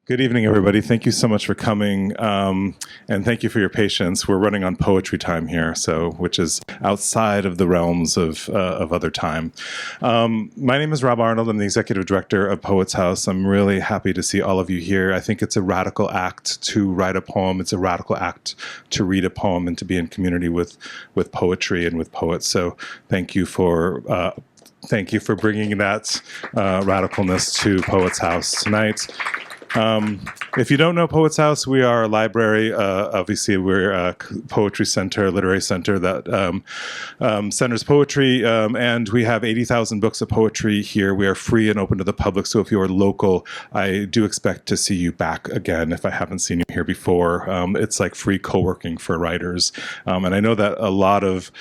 Good evening, everybody. Thank you so much for coming, and thank you for your patience. We're running on poetry time here, which is outside of the realms of other time. My name is Rob Arnold. I'm the executive director of Poets House. I'm really happy to see all of you here. I think it's a radical act to write a poem. It's a radical act to read a poem and to be in community with poetry and with poets. So thank you for bringing that radicalness to Poets House tonight. If you don't know Poets House, we are a library. Obviously, we're a poetry center, literary center that centers poetry, and we have 80,000 books of poetry here. We are free and open to the public, so if you are local, I do expect to see you back again if I haven't seen you here before. It's like free co-working for writers, and I know that a lot of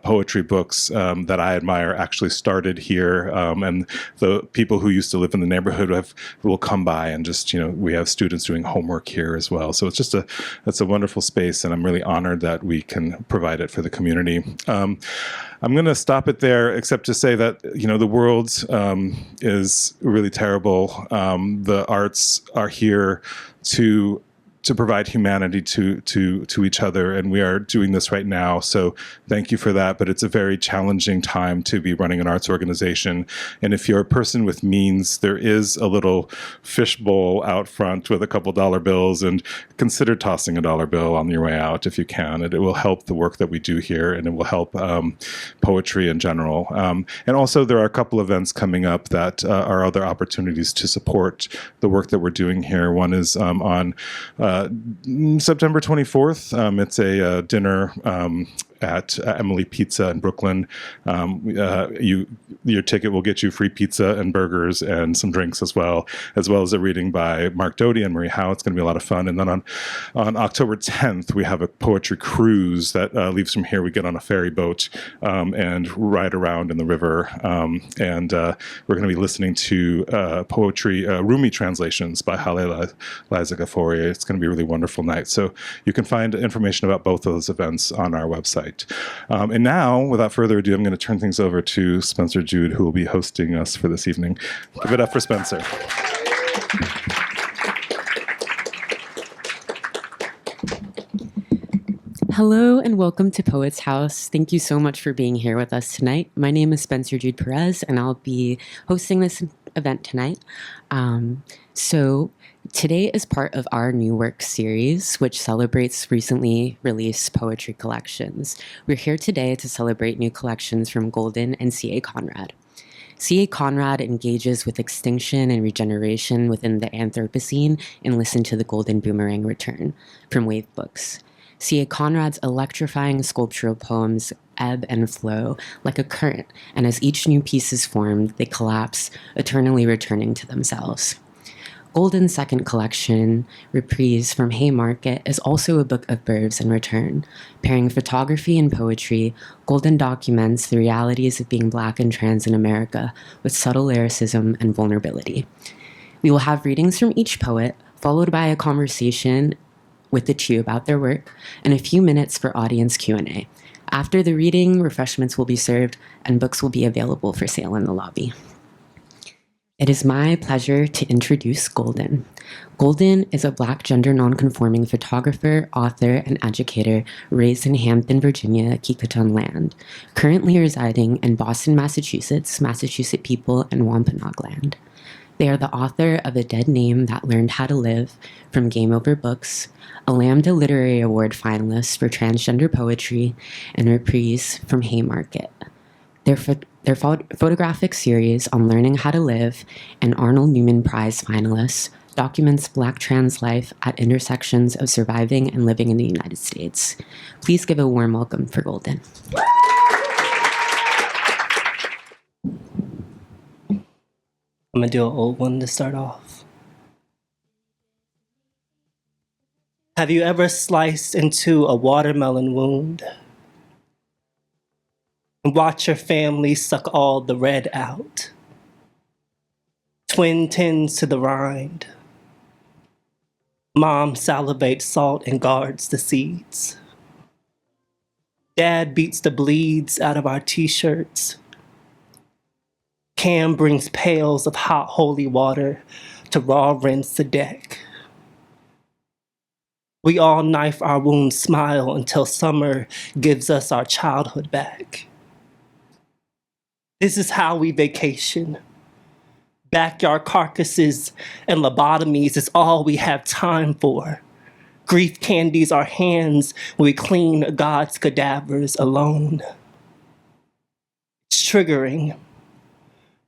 poetry books that I admire actually started here, and the people who used to live in the neighborhood will come by and just, we have students doing homework here as well. So it's a wonderful space, and I'm really honored that we can provide it for the community. I'm going to stop it there, except to say that, the world is really terrible. The arts are here to provide humanity to each other, and we are doing this right now, so thank you for that. But it's a very challenging time to be running an arts organization, and if you're a person with means, there is a little fishbowl out front with a couple dollar bills, and consider tossing a dollar bill on your way out if you can. It will help the work that we do here, and it will help poetry in general. And also there are a couple events coming up that are other opportunities to support the work that we're doing here. One is on September 24th. It's a dinner at Emily Pizza in Brooklyn. Your ticket will get you free pizza and burgers and some drinks as well as a reading by Mark Doty and Marie Howe. It's going to be a lot of fun. And then on October 10th, we have a poetry cruise that leaves from here. We get on a ferry boat and ride around in the river. And we're going to be listening to poetry, Rumi translations by Halela Liza-Ghafouri. It's going to be a really wonderful night. So you can find information about both of those events on our website. And now, without further ado, I'm going to turn things over to Spencer Jude, who will be hosting us for this evening. Give it up for Spencer. Hello and welcome to Poets House. Thank you so much for being here with us tonight. My name is Spencer Jude Perez, and I'll be hosting this event tonight. Today is part of our New Work series, which celebrates recently released poetry collections. We're here today to celebrate new collections from Golden and CAConrad. CAConrad engages with extinction and regeneration within the Anthropocene and listen to the Golden Boomerang Return from Wave Books. CAConrad's electrifying sculptural poems ebb and flow like a current, and as each new piece is formed, they collapse, eternally returning to themselves. Golden's second collection, Reprise from Haymarket, is also a book of births and return. Pairing photography and poetry, Golden documents the realities of being Black and trans in America with subtle lyricism and vulnerability. We will have readings from each poet, followed by a conversation with the two about their work, and a few minutes for audience Q&A. After the reading, refreshments will be served, and books will be available for sale in the lobby. It is my pleasure to introduce Golden. Golden is a Black gender-nonconforming photographer, author, and educator raised in Hampton, Virginia, Kikotan land, currently residing in Boston, Massachusetts, Massachusett people, and Wampanoag land. They are the author of A Dead Name That Learned How to Live from Game Over Books, a Lambda Literary Award Finalist for Transgender Poetry, and Reprise from Haymarket. Their photographic series on learning how to live, an Arnold Newman Prize Finalist, documents Black trans life at intersections of surviving and living in the United States. Please give a warm welcome for Golden. I'm gonna do an old one to start off. Have you ever sliced into a watermelon wound and watch your family suck all the red out? Twin tends to the rind. Mom salivates salt and guards the seeds. Dad beats the bleeds out of our t-shirts. Cam brings pails of hot holy water to raw rinse the deck. We all knife our wounds, smile until summer gives us our childhood back. This is how we vacation. Backyard carcasses and lobotomies is all we have time for. Grief candies our hands when we clean God's cadavers alone. It's triggering.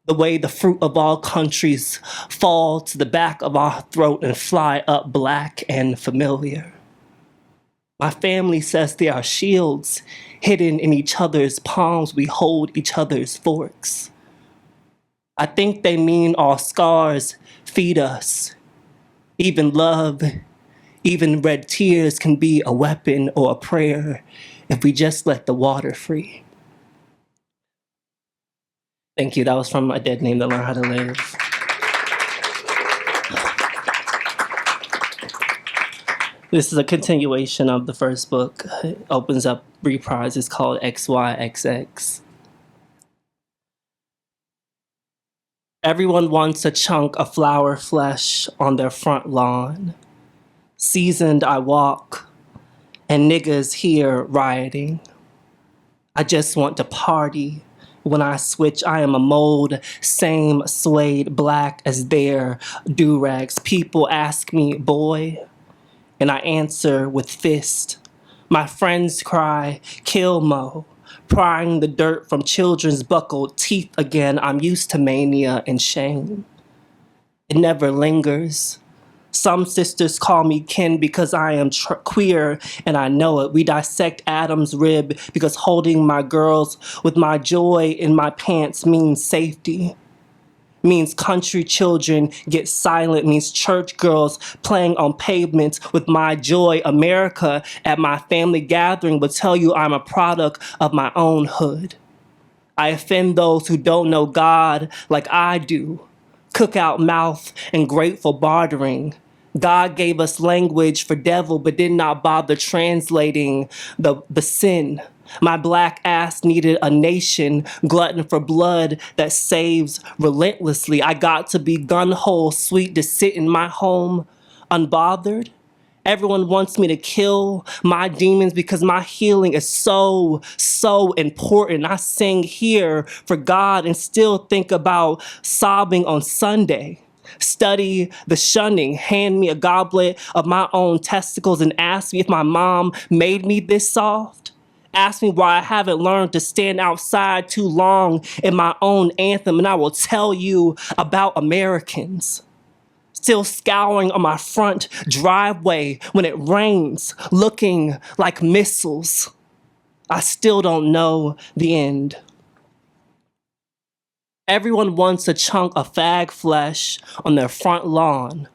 The way the fruit of all countries fall to the back of our throat and fly up black and familiar. My family says they are shields hidden in each other's palms. We hold each other's forks. I think they mean all scars feed us. Even love, even red tears can be a weapon or a prayer if we just let the water free. Thank you. That was from A Dead Name That Learned How to Live. This is a continuation of the first book. It opens up Reprise. It's called XYXX. Everyone wants a chunk of flower flesh on their front lawn. Seasoned I walk, and niggas here rioting. I just want to party. When I switch, I am a mold, same suede black as their do-rags. People ask me, boy, and I answer with fist. My friends cry, kill Mo, prying the dirt from children's buckled teeth again. I'm used to mania and shame. It never lingers. Some sisters call me kin because I am queer and I know it. We dissect Adam's rib because holding my girls with my joy in my pants means safety. Means country children get silent, means church girls playing on pavements with my joy. America at my family gathering will tell you I'm a product of my own hood. I offend those who don't know God like I do. Cookout mouth and grateful bartering. God gave us language for devil, but did not bother translating the sin. My black ass needed a nation, glutton for blood that saves relentlessly. I got to be gun-ho, sweet to sit in my home, unbothered. Everyone wants me to kill my demons because my healing is so important. I sing here for God and still think about sobbing on Sunday. Study the shunning, hand me a goblet of my own testicles and ask me if my mom made me this soft. Ask me why I haven't learned to stand outside too long in my own anthem, and I will tell you about Americans. Still scouring on my front driveway when it rains, looking like missiles. I still don't know the end. Everyone wants a chunk of fag flesh on their front lawn.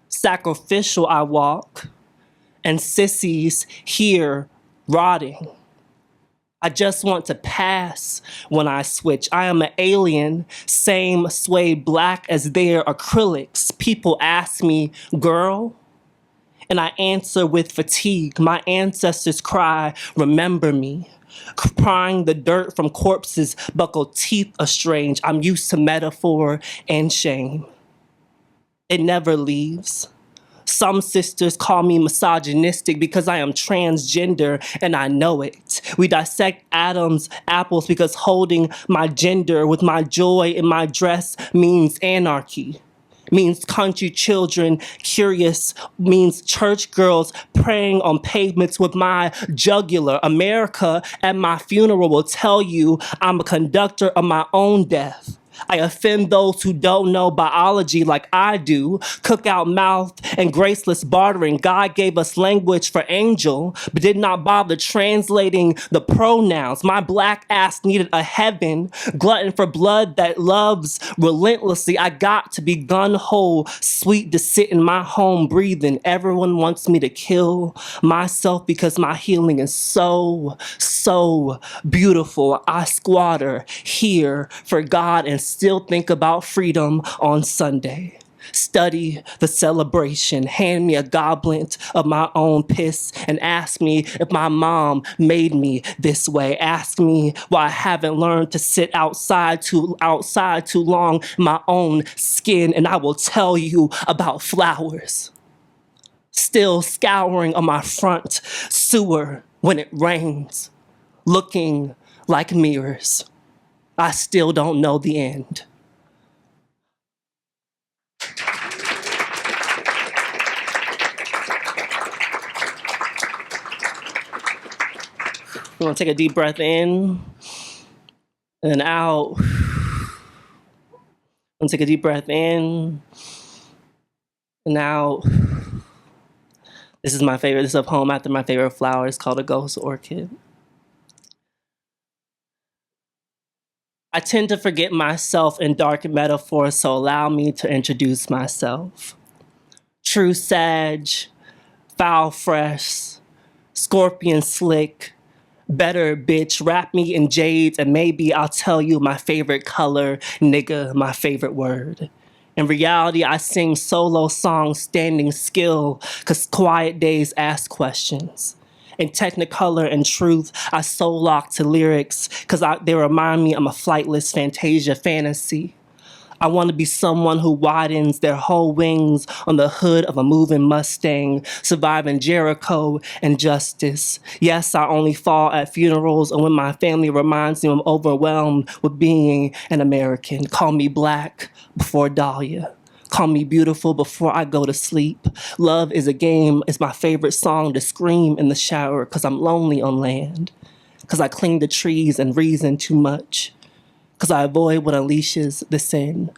Sacrificial I walk, and sissies here rotting. I just want to pass when I switch. I am an alien, same suede black as their acrylics. People ask me, girl, and I answer with fatigue. My ancestors cry, remember me. Prying the dirt from corpses, buckled teeth estrange. I'm used to metaphor and shame. It never leaves. Some sisters call me misogynistic because I am transgender and I know it. We dissect Adam's apples because holding my gender with my joy in my dress means anarchy. Means country children curious, means church girls praying on pavements with my jugular. America at my funeral will tell you I'm a conductor of my own death. I offend those who don't know biology like I do. Cookout mouth and graceless bartering. God gave us language for angel, but did not bother translating the pronouns. My black ass needed a heaven, glutton for blood that loves relentlessly. I got to be gun-ho, sweet to sit in my home breathing. Everyone wants me to kill myself because my healing is so beautiful. I squatter here for God and still think about freedom on Sunday. Study the celebration, hand me a goblet of my own piss and ask me if my mom made me this way. Ask me why I haven't learned to sit outside too long in my own skin, and I will tell you about flowers. Still scouring on my front sewer when it rains, looking like mirrors. I still don't know the end. You want to take a deep breath in and out. And take a deep breath in and out. This is my favorite. This is a poem after my favorite flower. It's called A Ghost Orchid. I tend to forget myself in dark metaphors, so allow me to introduce myself. True Sag, foul fresh, scorpion slick, better bitch, wrap me in jades and maybe I'll tell you my favorite color, nigga, my favorite word. In reality, I sing solo songs standing still, cause quiet days ask questions. In Technicolor and Truth, I soul lock to lyrics, cause they remind me I'm a flightless fantasia fantasy. I want to be someone who widens their whole wings on the hood of a moving Mustang, surviving Jericho and justice. Yes, I only fall at funerals and when my family reminds me I'm overwhelmed with being an American. Call me black before Dahlia. Call me beautiful before I go to sleep. Love is a game is my favorite song to scream in the shower because I'm lonely on land. Because I cling to trees and reason too much. Because I avoid what unleashes the sin.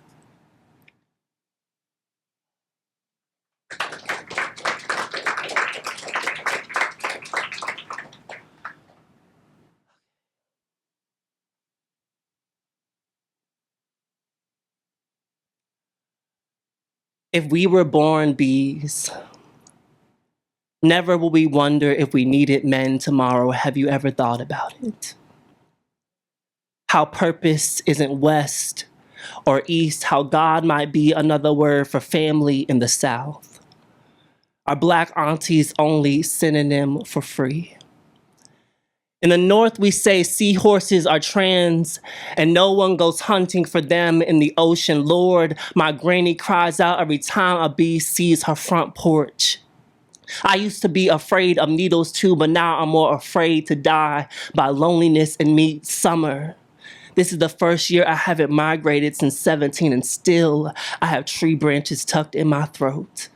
If we were born bees, never will we wonder if we needed men tomorrow. Have you ever thought about it? How purpose isn't west or east, how God might be another word for family in the South. Are black aunties only synonym for free? In the North, we say seahorses are trans and no one goes hunting for them in the ocean. Lord, my granny cries out every time a bee sees her front porch. I used to be afraid of needles too, but now I'm more afraid to die by loneliness and meet summer. This is the first year I haven't migrated since 17 and still I have tree branches tucked in my throat.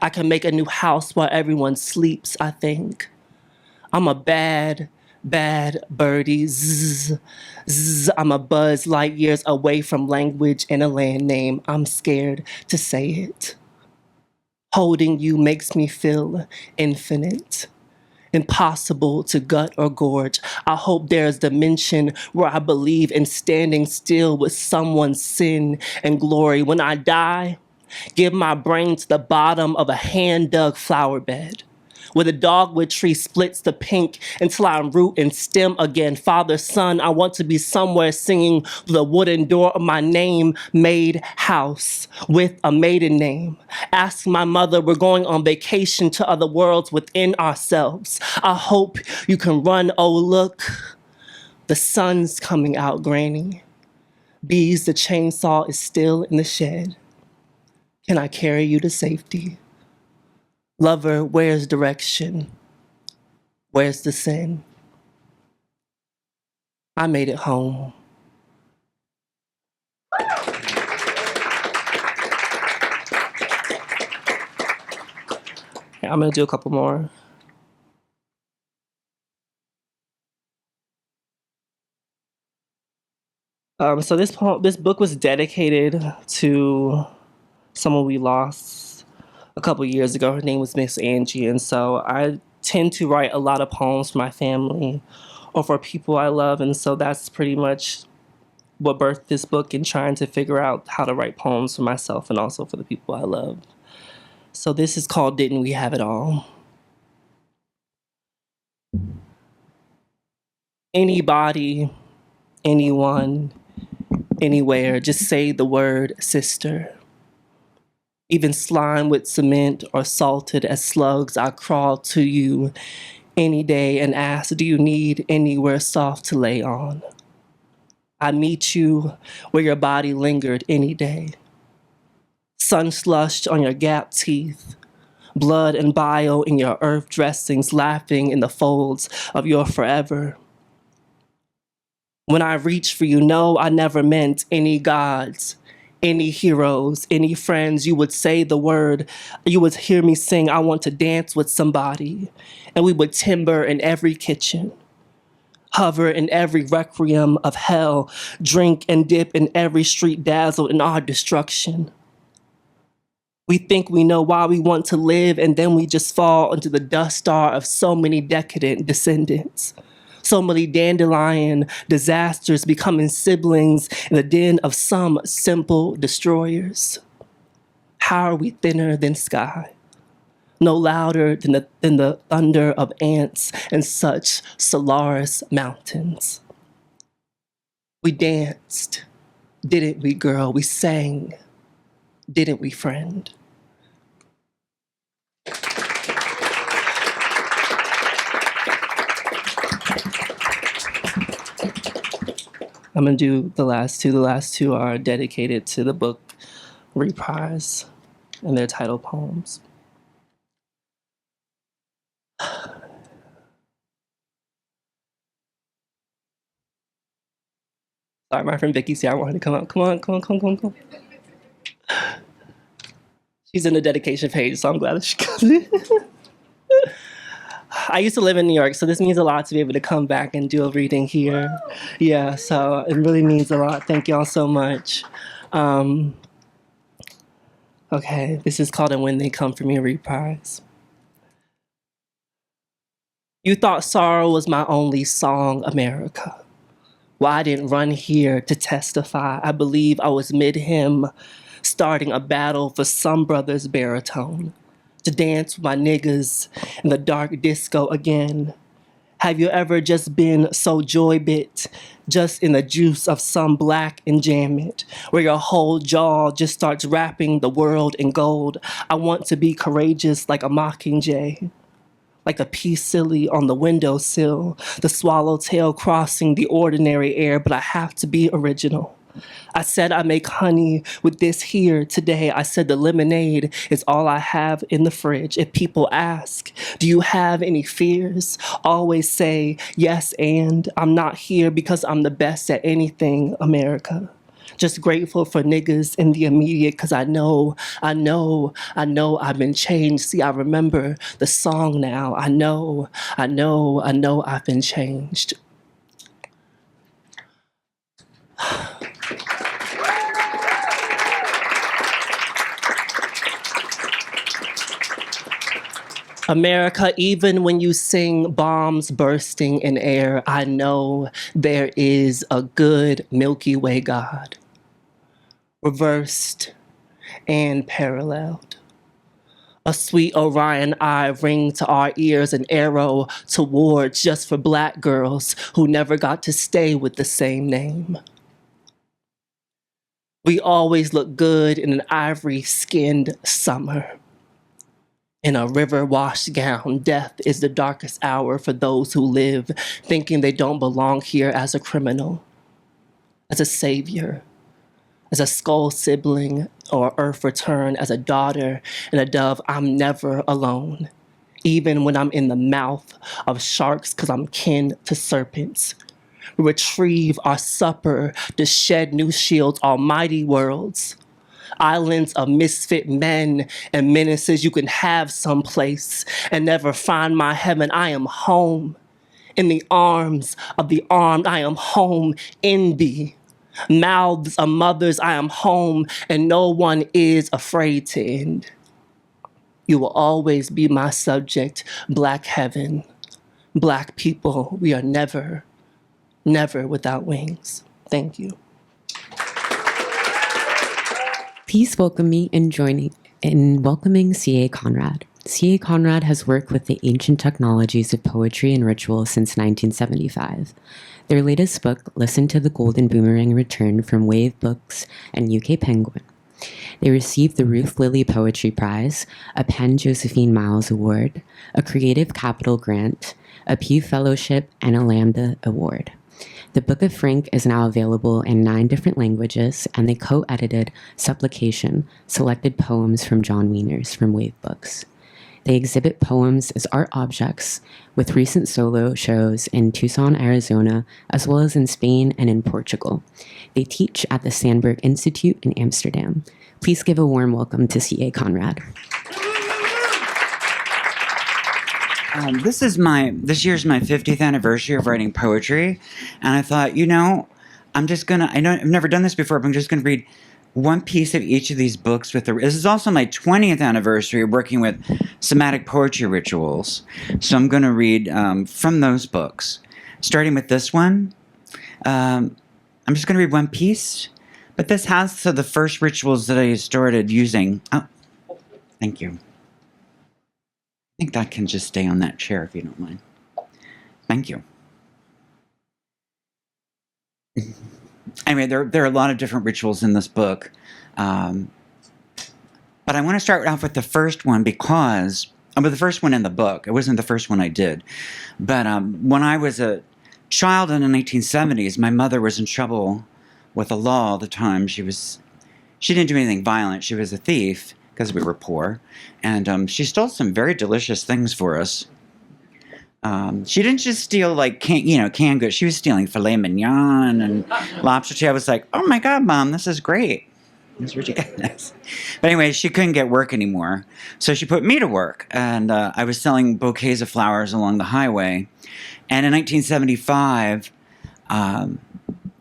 I can make a new house while everyone sleeps, I think. I'm a bad birdie. Zzz, zzz. I'm a buzz light years away from language and a land name. I'm scared to say it. Holding you makes me feel infinite. Impossible to gut or gorge. I hope there's dimension where I believe in standing still with someone's sin and glory. When I die, give my brain to the bottom of a hand-dug flower bed, where the dogwood tree splits the pink until I root and stem again. Father, son, I want to be somewhere singing the wooden door of my name-made house with a maiden name. Ask my mother, we're going on vacation to other worlds within ourselves. I hope you can run, oh look, the sun's coming out, Granny. Bees, the chainsaw is still in the shed. Can I carry you to safety? Lover, where's direction? Where's the sin? I made it home. I'm gonna do a couple more. So this book was dedicated to someone we lost a couple years ago. Her name was Miss Angie, and so I tend to write a lot of poems for my family or for people I love, and so that's pretty much what birthed this book and trying to figure out how to write poems for myself and also for the people I love. So this is called Didn't We Have It All? Anybody, anyone, anywhere, just say the word sister. Even slime with cement or salted as slugs, I crawl to you any day and ask, do you need anywhere soft to lay on? I meet you where your body lingered any day. Sun slushed on your gap teeth, blood and bile in your earth dressings, laughing in the folds of your forever. When I reach for you, no, I never meant any gods, any heroes, any friends. You would say the word, you would hear me sing, I want to dance with somebody. And we would timber in every kitchen, hover in every requiem of hell, drink and dip in every street dazzled in our destruction. We think we know why we want to live, and then we just fall into the dust star of so many decadent descendants. So many dandelion disasters becoming siblings in the den of some simple destroyers. How are we thinner than sky? No louder than the thunder of ants and such Solaris mountains. We danced, didn't we, girl? We sang, didn't we, friend? I'm gonna do the last two. The last two are dedicated to the book Reprise and their title poems. Sorry, my friend Vicky's here. I want her to come up. Come on. She's in the dedication page, so I'm glad that she comes in. I used to live in New York, so this means a lot to be able to come back and do a reading here. Yeah, so it really means a lot. Thank y'all so much. Okay, this is called And When They Come For Me, Reprise. You thought sorrow was my only song, America. Well, I didn't run here to testify. I believe I was mid-hymn, starting a battle for some brother's baritone, to dance with my niggas in the dark disco again. Have you ever just been so joy-bit, just in the juice of some black enjambment, where your whole jaw just starts wrapping the world in gold? I want to be courageous like a mockingjay, like a pea silly on the windowsill, the swallowtail crossing the ordinary air, but I have to be original. I said I make honey with this here today. I said the lemonade is all I have in the fridge. If people ask, do you have any fears? Always say yes, and I'm not here because I'm the best at anything, America. Just grateful for niggas in the immediate, because I know I've been changed. See, I remember the song now. I know I've been changed. America, even when you sing bombs bursting in air, I know there is a good Milky Way God, reversed and paralleled. A sweet Orion eye ring to our ears, an arrow towards just for black girls who never got to stay with the same name. We always look good in an ivory-skinned summer. In a river-washed gown, death is the darkest hour for those who live, thinking they don't belong here as a criminal, as a savior, as a skull sibling or earth return, as a daughter and a dove. I'm never alone, even when I'm in the mouth of sharks, because I'm kin to serpents. We retrieve our supper to shed new shields, almighty worlds. Islands of misfit men and menaces you can have someplace and never find my heaven. I am home in the arms of the armed. I am home in the mouths of mothers. I am home and no one is afraid to end. You will always be my subject, Black heaven. Black people, we are never without wings. Thank you. Please welcome me in welcoming CAConrad. CAConrad has worked with the ancient technologies of poetry and ritual since 1975. Their latest book, Listen to the Golden Boomerang Return from Wave Books and UK Penguin. They received the Ruth Lilly Poetry Prize, a Penn Josephine Miles Award, a Creative Capital Grant, a Pew Fellowship, and a Lambda Award. The Book of Frank is now available in 9 different languages, and they co-edited Supplication, selected poems from John Wieners from Wave Books. They exhibit poems as art objects with recent solo shows in Tucson, Arizona, as well as in Spain and in Portugal. They teach at the Sandberg Institute in Amsterdam. Please give a warm welcome to CAConrad. This year's my 50th anniversary of writing poetry, and I thought, I've never done this before, but I'm just gonna read one piece of each of these books this is also my 20th anniversary of working with somatic poetry rituals. So I'm gonna read from those books, starting with this one. I'm just gonna read one piece, but this has the first rituals that I started using. Oh, thank you. I think that can just stay on that chair if you don't mind. Thank you. Anyway, there are a lot of different rituals in this book. But I want to start off with the first one because, the first one in the book. It wasn't the first one I did. But when I was a child in the 1970s, my mother was in trouble with the law all the time. She didn't do anything violent. She was a thief because we were poor. And she stole some very delicious things for us. She didn't just steal canned goods. She was stealing filet mignon and lobster tail. I was like, oh my God, Mom, this is great. It's ridiculous. But anyway, she couldn't get work anymore. So she put me to work. And I was selling bouquets of flowers along the highway. And in 1975,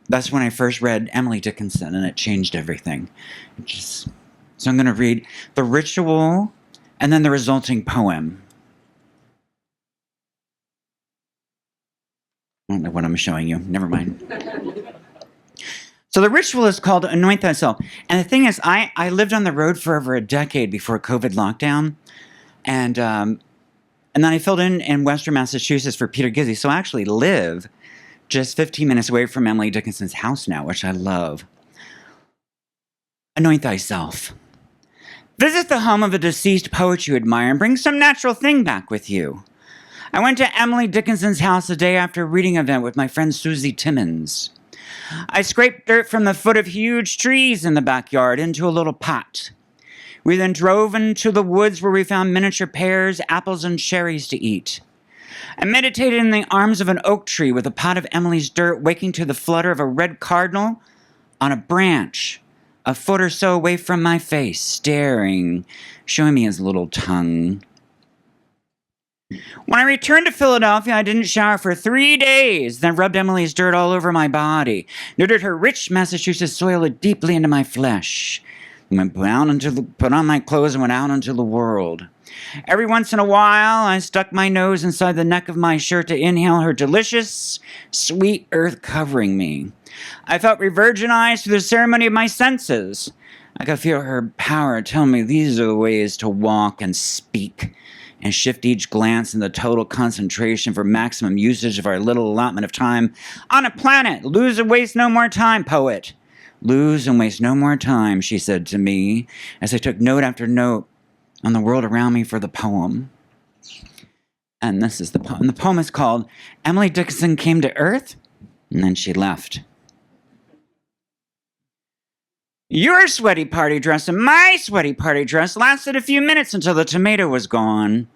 that's when I first read Emily Dickinson, and it changed everything. So I'm going to read the ritual and then the resulting poem. I don't know what I'm showing you. Never mind. So the ritual is called Anoint Thyself. And the thing is, I lived on the road for over a decade before COVID lockdown. And then I filled in Western Massachusetts for Peter Gizzi. So I actually live just 15 minutes away from Emily Dickinson's house now, which I love. Anoint thyself. Visit the home of a deceased poet you admire and bring some natural thing back with you. I went to Emily Dickinson's house the day after a reading event with my friend Susie Timmons. I scraped dirt from the foot of huge trees in the backyard into a little pot. We then drove into the woods where we found miniature pears, apples, and cherries to eat. I meditated in the arms of an oak tree with a pot of Emily's dirt, waking to the flutter of a red cardinal on a branch, a foot or so away from my face, staring, showing me his little tongue. When I returned to Philadelphia, I didn't shower for 3 days, then rubbed Emily's dirt all over my body, knitted her rich Massachusetts soil deeply into my flesh, and put on my clothes and went out into the world. Every once in a while, I stuck my nose inside the neck of my shirt to inhale her delicious, sweet earth covering me. I felt revirginized through the ceremony of my senses. I could feel her power tell me these are the ways to walk and speak, and shift each glance in the total concentration for maximum usage of our little allotment of time on a planet. Lose and waste no more time, poet. Lose and waste no more time, she said to me, as I took note after note on the world around me for the poem. And this is the poem. The poem is called Emily Dickinson Came to Earth, and then she left. Your sweaty party dress and my sweaty party dress lasted a few minutes until the tomato was gone.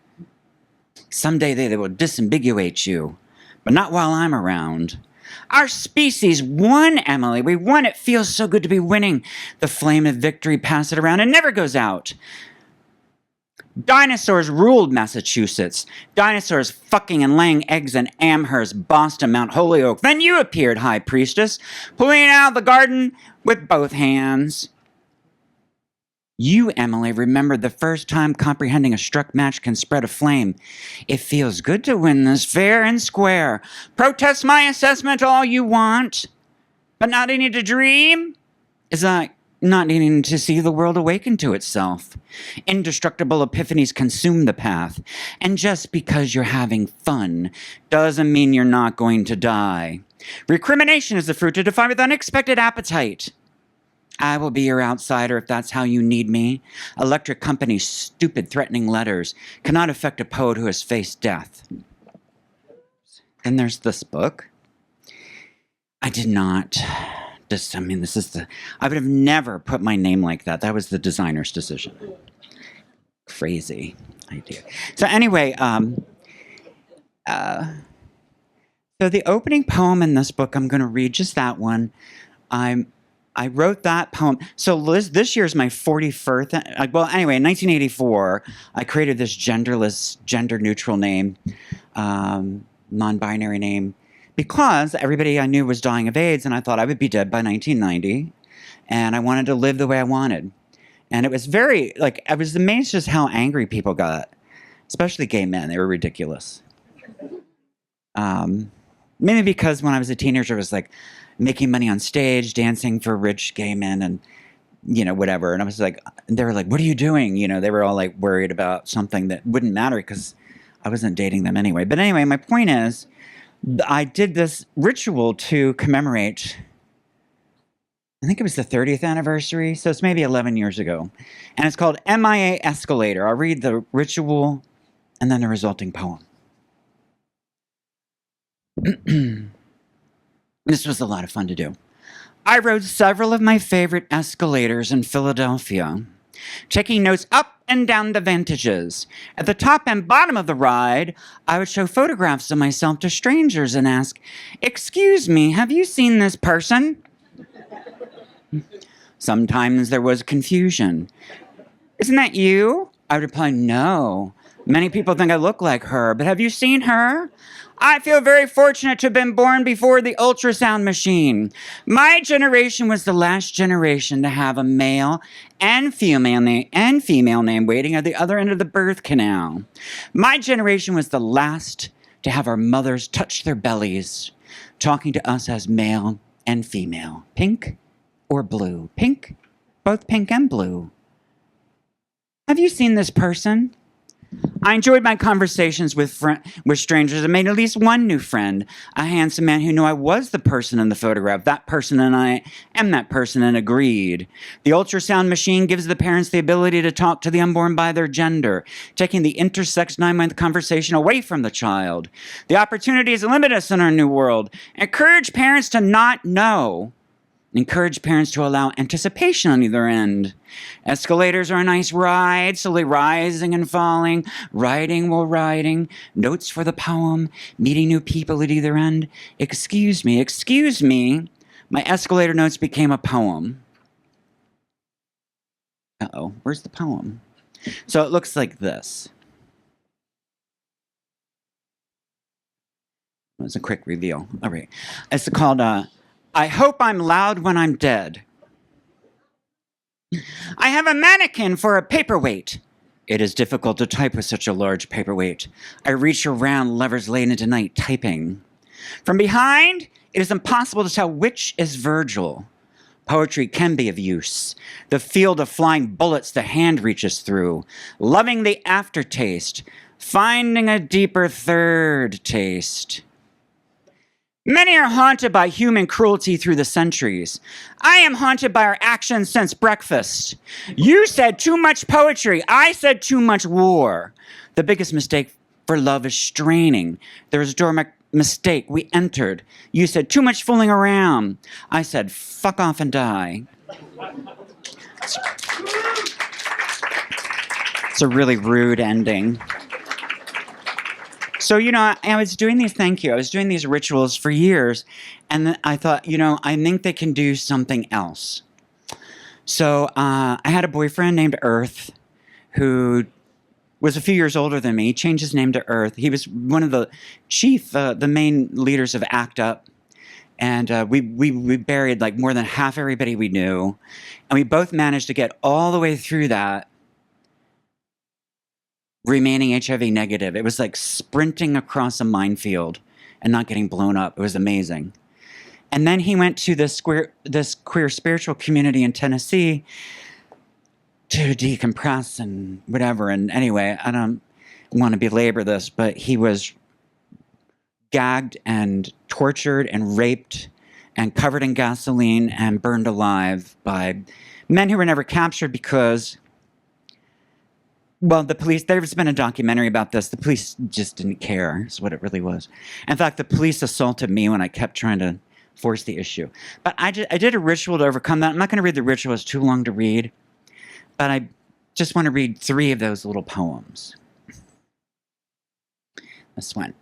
Someday they will disambiguate you, but not while I'm around. Our species won, Emily. We won. It feels so good to be winning. The flame of victory, pass it around, and never goes out. Dinosaurs ruled Massachusetts. Dinosaurs fucking and laying eggs in Amherst, Boston, Mount Holyoke. Then you appeared, High Priestess, pulling it out of the garden with both hands. You, Emily, remembered the first time comprehending a struck match can spread a flame. It feels good to win this fair and square. Protest my assessment all you want, but not needing to dream is like not needing to see the world awaken to itself. Indestructible epiphanies consume the path, and just because you're having fun doesn't mean you're not going to die. Recrimination is the fruit to defy with unexpected appetite. I will be your outsider if that's how you need me. Electric Company's stupid, threatening letters cannot affect a poet who has faced death. Then there's this book. I did not... I would have never put my name like that. That was the designer's decision. crazy idea. So anyway, so the opening poem in this book, I'm going to read just that one. I wrote that poem. So this year is my 41st. Well, anyway, in 1984, I created this genderless, gender-neutral name, non-binary name, because everybody I knew was dying of AIDS, and I thought I would be dead by 1990, and I wanted to live the way I wanted. And it was very, I was amazed just how angry people got, especially gay men. They were ridiculous. Mainly because when I was a teenager, I was making money on stage, dancing for rich gay men, and whatever. And I was they were like, "What are you doing?" They were all worried about something that wouldn't matter because I wasn't dating them anyway. But anyway, my point is, I did this ritual to commemorate, I think it was the 30th anniversary, so it's maybe 11 years ago. And it's called MIA Escalator. I'll read the ritual and then the resulting poem. This was a lot of fun to do. I rode several of my favorite escalators in Philadelphia, taking notes up and down the vantages. At the top and bottom of the ride, I would show photographs of myself to strangers and ask, "Excuse me, have you seen this person?" Sometimes there was confusion. "Isn't that you?" I would reply, "No. Many people think I look like her, but have you seen her? I feel very fortunate to have been born before the ultrasound machine. My generation was the last generation to have a male and female name waiting at the other end of the birth canal. My generation was the last to have our mothers touch their bellies, talking to us as male and female, pink or blue. Pink, both pink and blue. Have you seen this person?" I enjoyed my conversations with strangers and made at least one new friend, a handsome man who knew I was the person in the photograph. That person and I am that person, and agreed. The ultrasound machine gives the parents the ability to talk to the unborn by their gender, taking the intersex 9-month conversation away from the child. The opportunities limit us in our new world. Encourage parents to not know. Encourage parents to allow anticipation on either end. Escalators are a nice ride, slowly rising and falling, riding while riding, notes for the poem, meeting new people at either end. Excuse me, my escalator notes became a poem. Uh-oh, where's the poem? So it looks like this. It was a quick reveal. All right. It's called, I hope I'm loud when I'm dead. I have a mannequin for a paperweight. It is difficult to type with such a large paperweight. I reach around levers late into night typing. From behind, it is impossible to tell which is Virgil. Poetry can be of use. The field of flying bullets the hand reaches through, loving the aftertaste, finding a deeper third taste. Many are haunted by human cruelty through the centuries. I am haunted by our actions since breakfast. You said too much poetry. I said too much war. The biggest mistake for love is straining. There was a door mistake. We entered. You said too much fooling around. I said fuck off and die. It's a really rude ending. So, I was doing these, I was doing these rituals for years, and I thought, I think they can do something else. So I had a boyfriend named Earth who was a few years older than me. He changed his name to Earth. He was one of the the main leaders of ACT UP. And we buried more than half everybody we knew. And we both managed to get all the way through that, remaining HIV negative. It was like sprinting across a minefield and not getting blown up. It was amazing. And then he went to this queer spiritual community in Tennessee to decompress and whatever. And anyway, I don't want to belabor this, but he was gagged and tortured and raped and covered in gasoline and burned alive by men who were never captured because, well, the police, there's been a documentary about this. The police just didn't care, is what it really was. In fact, the police assaulted me when I kept trying to force the issue. But I did a ritual to overcome that. I'm not going to read the ritual. It's too long to read. But just want to read 3 of those little poems. This one.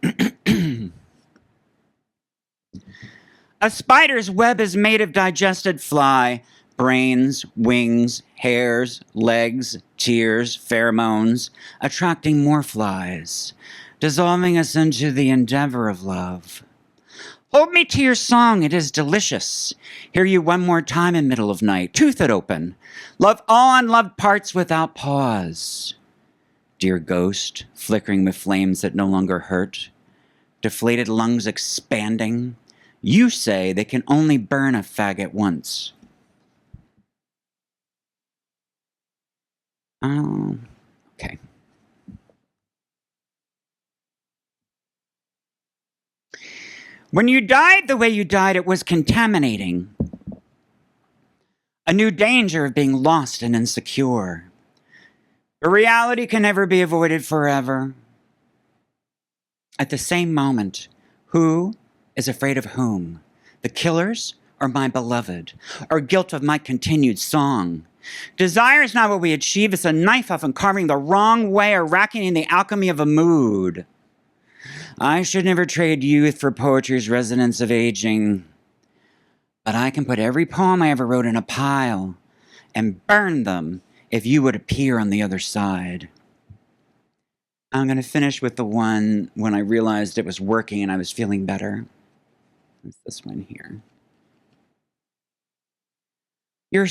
A spider's web is made of digested fly, brains, wings, hairs, legs, tears, pheromones, attracting more flies, dissolving us into the endeavor of love. Hold me to your song, it is delicious. Hear you one more time in middle of night, tooth it open. Love all unloved parts without pause. Dear ghost, flickering with flames that no longer hurt, deflated lungs expanding, you say they can only burn a faggot once. Okay. When you died the way you died, it was contaminating. A new danger of being lost and insecure. But reality can never be avoided forever. At the same moment, who is afraid of whom? The killers or my beloved? Or guilt of my continued song? Desire is not what we achieve, it's a knife often carving the wrong way or racking in the alchemy of a mood. I should never trade youth for poetry's resonance of aging. But I can put every poem I ever wrote in a pile and burn them if you would appear on the other side. I'm going to finish with the one when I realized it was working and I was feeling better. It's this one here. The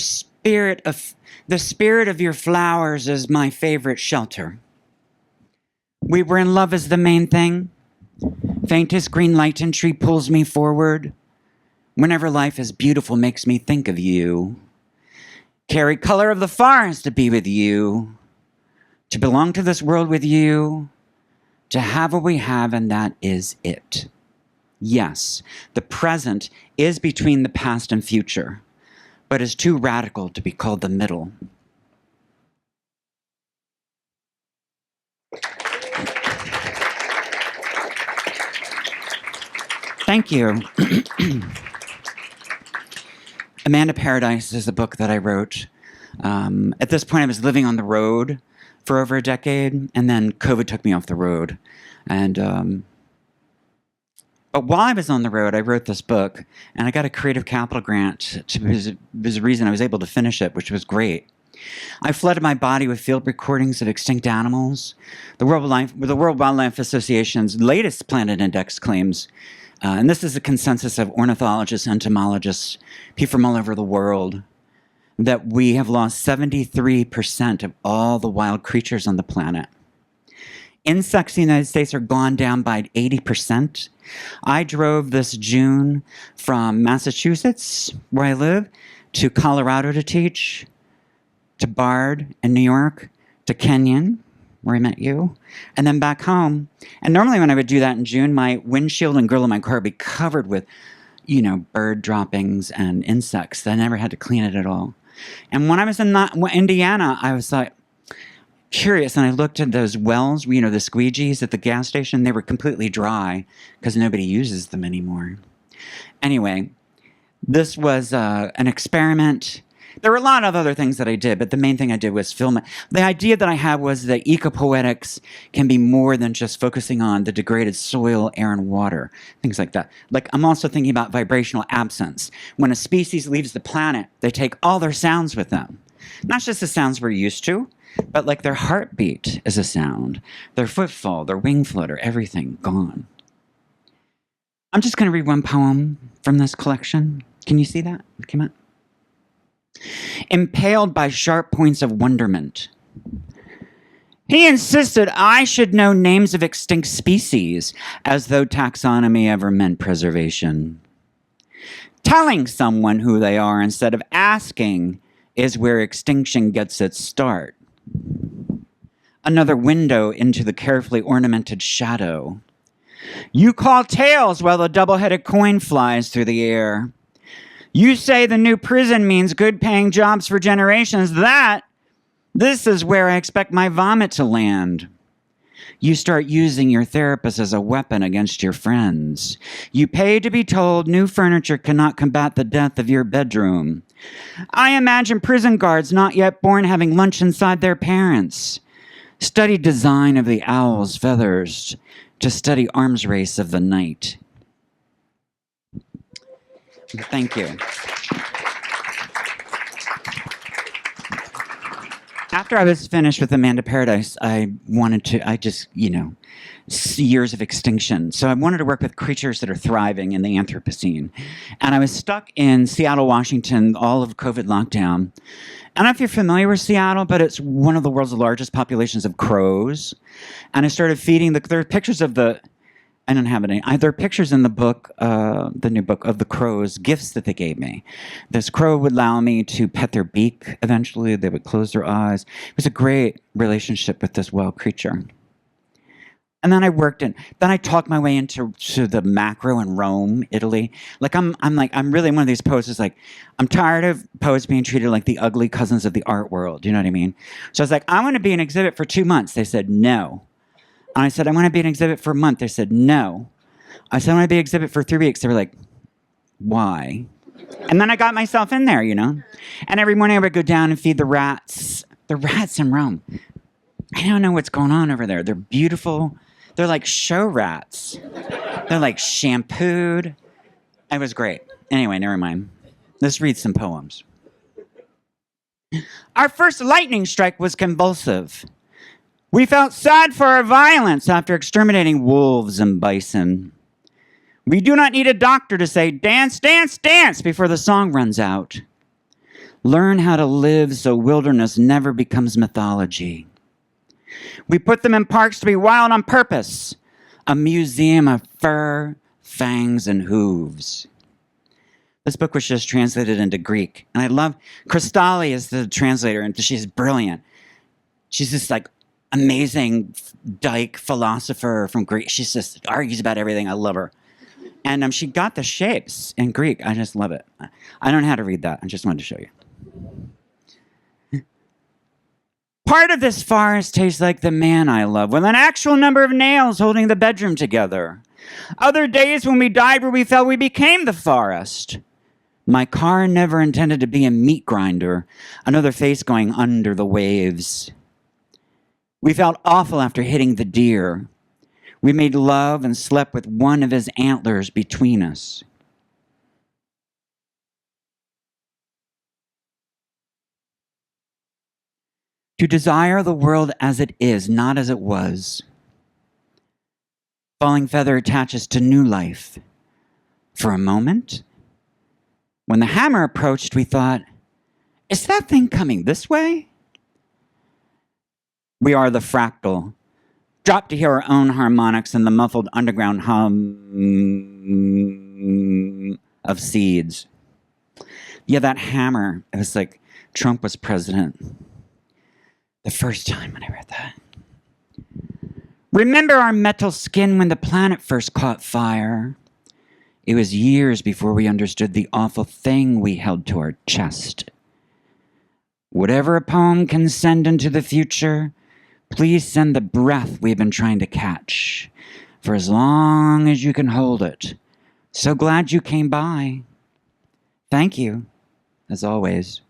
spirit of your flowers is my favorite shelter. We were in love is the main thing. Faintest green light and tree pulls me forward. Whenever life is beautiful makes me think of you. Carry color of the forest to be with you. To belong to this world with you. To have what we have, and that is it. Yes, the present is between the past and future, but is too radical to be called the middle. Thank you. Amanda Paradise is a book that I wrote. At this point, I was living on the road for over a decade, and then COVID took me off the road. And but while I was on the road, I wrote this book, and I got a creative capital grant. There's a reason I was able to finish it, which was great. I flooded my body with field recordings of extinct animals. The World Wildlife Association's latest Planet Index claims, and this is a consensus of ornithologists, entomologists, people from all over the world, that we have lost 73% of all the wild creatures on the planet. Insects in the United States are gone down by 80%. I drove this June from Massachusetts, where I live, to Colorado to teach, to Bard in New York, to Kenyon, where I met you, and then back home. And normally when I would do that in June, my windshield and grill of my car would be covered with, bird droppings and insects. I never had to clean it at all. And when I was in Indiana, I was like curious, and I looked at those wells, the squeegees at the gas station. They were completely dry because nobody uses them anymore. Anyway, this was an experiment. There were a lot of other things that I did, but the main thing I did was film it. The idea that I had was that ecopoetics can be more than just focusing on the degraded soil, air, and water, things like that. Like, I'm also thinking about vibrational absence. When a species leaves the planet, they take all their sounds with them. Not just the sounds we're used to, but like their heartbeat is a sound, their footfall, their wing flutter, everything gone. I'm just going to read one poem from this collection. Can you see that? It came out. Impaled by sharp points of wonderment. He insisted I should know names of extinct species, as though taxonomy ever meant preservation. Telling someone who they are instead of asking is where extinction gets its start. Another window into the carefully ornamented shadow. You call tails while the double-headed coin flies through the air. You say the new prison means good-paying jobs for generations. This is where I expect my vomit to land. You start using your therapist as a weapon against your friends. You pay to be told new furniture cannot combat the death of your bedroom. I imagine prison guards not yet born having lunch inside their parents. Study design of the owl's feathers to study arms race of the night. Thank you. After I was finished with Amanda Paradise, years of extinction. So I wanted to work with creatures that are thriving in the Anthropocene. And I was stuck in Seattle, Washington, all of COVID lockdown. I don't know if you're familiar with Seattle, but it's one of the world's largest populations of crows. And I started feeding there are pictures of I don't have any. There are pictures in the book, the new book, of the crows, gifts that they gave me. This crow would allow me to pet their beak eventually. They would close their eyes. It was a great relationship with this wild creature. And then I talked my way into the macro in Rome, Italy. Like I'm really one of these poets who's like, I'm tired of poets being treated like the ugly cousins of the art world. You know what I mean? So I was like, I want to be an exhibit for 2 months. They said no. And I said, I want to be an exhibit for a month. They said, no. I said, I want to be an exhibit for 3 weeks. They were like, why? And then I got myself in there, And every morning I would go down and feed the rats. The rats in Rome. I don't know what's going on over there. They're beautiful. They're like show rats. They're like shampooed. It was great. Anyway, never mind. Let's read some poems. Our first lightning strike was convulsive. We felt sad for our violence after exterminating wolves and bison. We do not need a doctor to say, dance, dance, dance, before the song runs out. Learn how to live so wilderness never becomes mythology. We put them in parks to be wild on purpose. A museum of fur, fangs, and hooves. This book was just translated into Greek. And I love, Christali is the translator, and she's brilliant. She's this like amazing dyke philosopher from Greek. She just argues about everything. I love her. And she got the shapes in Greek. I just love it. I don't know how to read that. I just wanted to show you. Part of this forest tastes like the man I love, with an actual number of nails holding the bedroom together. Other days when we died where we felt we became the forest. My car never intended to be a meat grinder, another face going under the waves. We felt awful after hitting the deer. We made love and slept with one of his antlers between us. To desire the world as it is, not as it was. Falling feather attaches to new life. For a moment, when the hammer approached, we thought, is that thing coming this way? We are the fractal, dropped to hear our own harmonics in the muffled underground hum of seeds. Yeah, that hammer, it was like Trump was president. The first time when I read that. Remember our metal skin when the planet first caught fire. It was years before we understood the awful thing we held to our chest. Whatever a poem can send into the future, please send the breath we've been trying to catch, for as long as you can hold it. So glad you came by. Thank you, as always.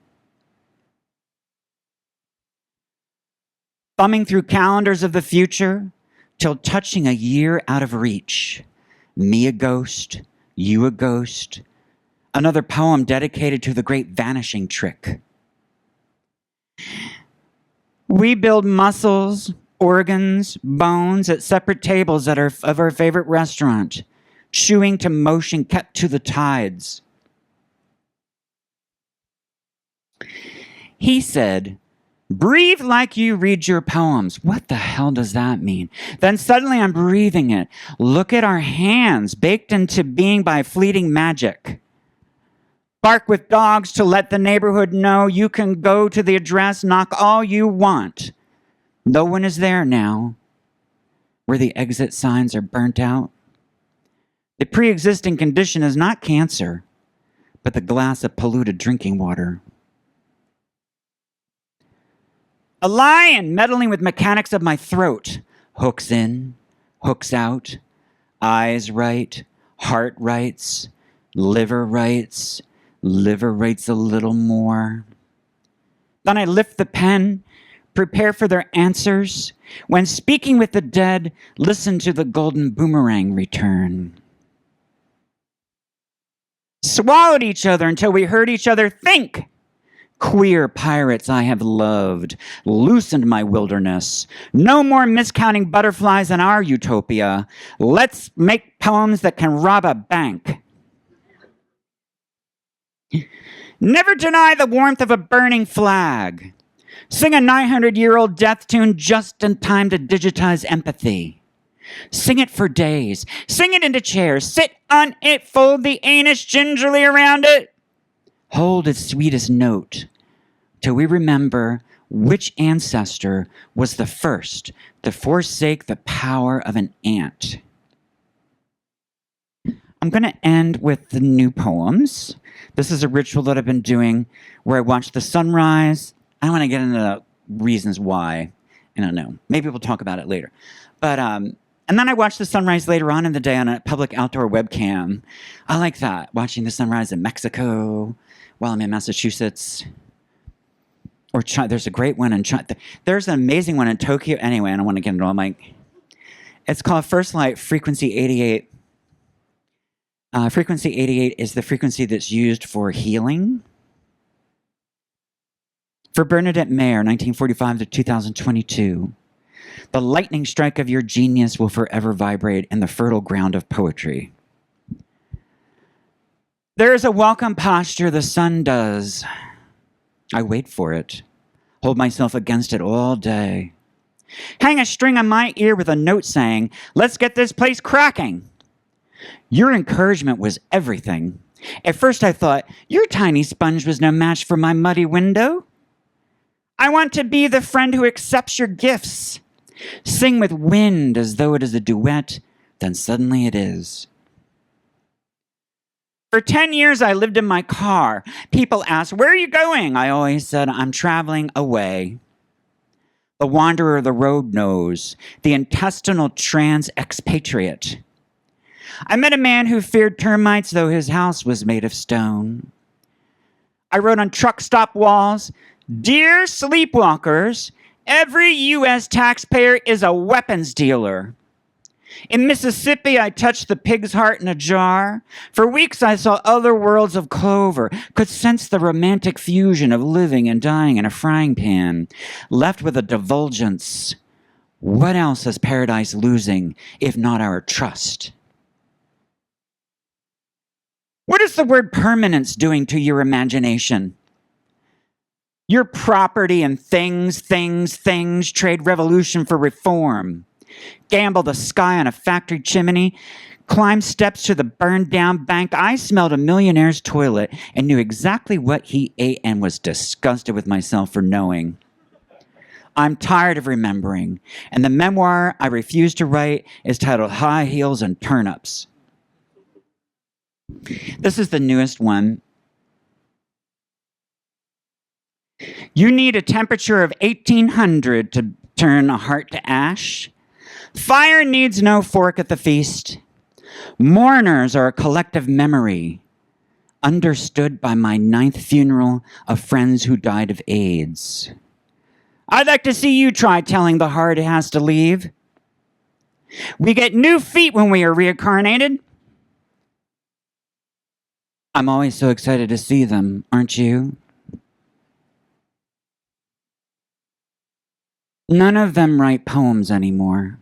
Thumbing through calendars of the future till touching a year out of reach. Me a ghost, you a ghost. Another poem dedicated to the great vanishing trick. We build muscles, organs, bones at separate tables of our favorite restaurant, chewing to motion kept to the tides. He said, breathe like you read your poems. What the hell does that mean? Then suddenly I'm breathing it. Look at our hands, baked into being by fleeting magic. Bark with dogs to let the neighborhood know you can go to the address, knock all you want. No one is there now, where the exit signs are burnt out. The pre-existing condition is not cancer, but the glass of polluted drinking water. A lion meddling with mechanics of my throat, Hooks in, hooks out, eyes right, heart writes, liver writes a little more. Then I lift the pen, prepare for their answers. When speaking with the dead, listen to the Golden Boomerang Return. Swallowed each other until we heard each other think. Queer pirates I have loved, loosened my wilderness. No more miscounting butterflies in our utopia. Let's make poems that can rob a bank. Never deny the warmth of a burning flag. Sing a 900-year-old death tune just in time to digitize empathy. Sing it for days. Sing it into chairs. Sit on it, fold the anus gingerly around it. Hold its sweetest note till we remember which ancestor was the first to forsake the power of an ant. I'm going to end with the new poems. This is a ritual that I've been doing where I watch the sunrise. I don't want to get into the reasons why. I don't know. Maybe we'll talk about it later. But and then I watch the sunrise later on in the day on a public outdoor webcam. I like that, watching the sunrise in Mexico while I'm in Massachusetts. Or China. There's a great one in China. There's an amazing one in Tokyo. Anyway, I don't want to get into all my... It's called First Light, Frequency 88. Frequency 88 is the frequency that's used for healing. For Bernadette Mayer, 1945 to 2022, the lightning strike of your genius will forever vibrate in the fertile ground of poetry. There is a welcome posture the sun does. I wait for it, hold myself against it all day. Hang a string on my ear with a note saying, let's get this place cracking. Your encouragement was everything. At first I thought, your tiny sponge was no match for my muddy window. I want to be the friend who accepts your gifts. Sing with wind as though it is a duet, then suddenly it is. For 10 years I lived in my car. People asked, where are you going? I always said, I'm traveling away. The wanderer of the road knows, the intestinal trans-expatriate. I met a man who feared termites, though his house was made of stone. I wrote on truck stop walls, dear sleepwalkers, every U.S. taxpayer is a weapons dealer. In Mississippi, I touched the pig's heart in a jar. For weeks, I saw other worlds of clover, could sense the romantic fusion of living and dying in a frying pan, left with a divulgence. What else is paradise losing, if not our trust? What is the word permanence doing to your imagination? Your property and things, trade revolution for reform. Gamble the sky on a factory chimney, climb steps to the burned down bank. I smelled a millionaire's toilet and knew exactly what he ate and was disgusted with myself for knowing. I'm tired of remembering, and the memoir I refuse to write is titled High Heels and Turnips. This is the newest one. You need a temperature of 1800 to turn a heart to ash. Fire needs no fork at the feast. Mourners are a collective memory, understood by my 9th funeral of friends who died of AIDS. I'd like to see you try telling the heart it has to leave. We get new feet when we are reincarnated. I'm always so excited to see them, aren't you? None of them write poems anymore.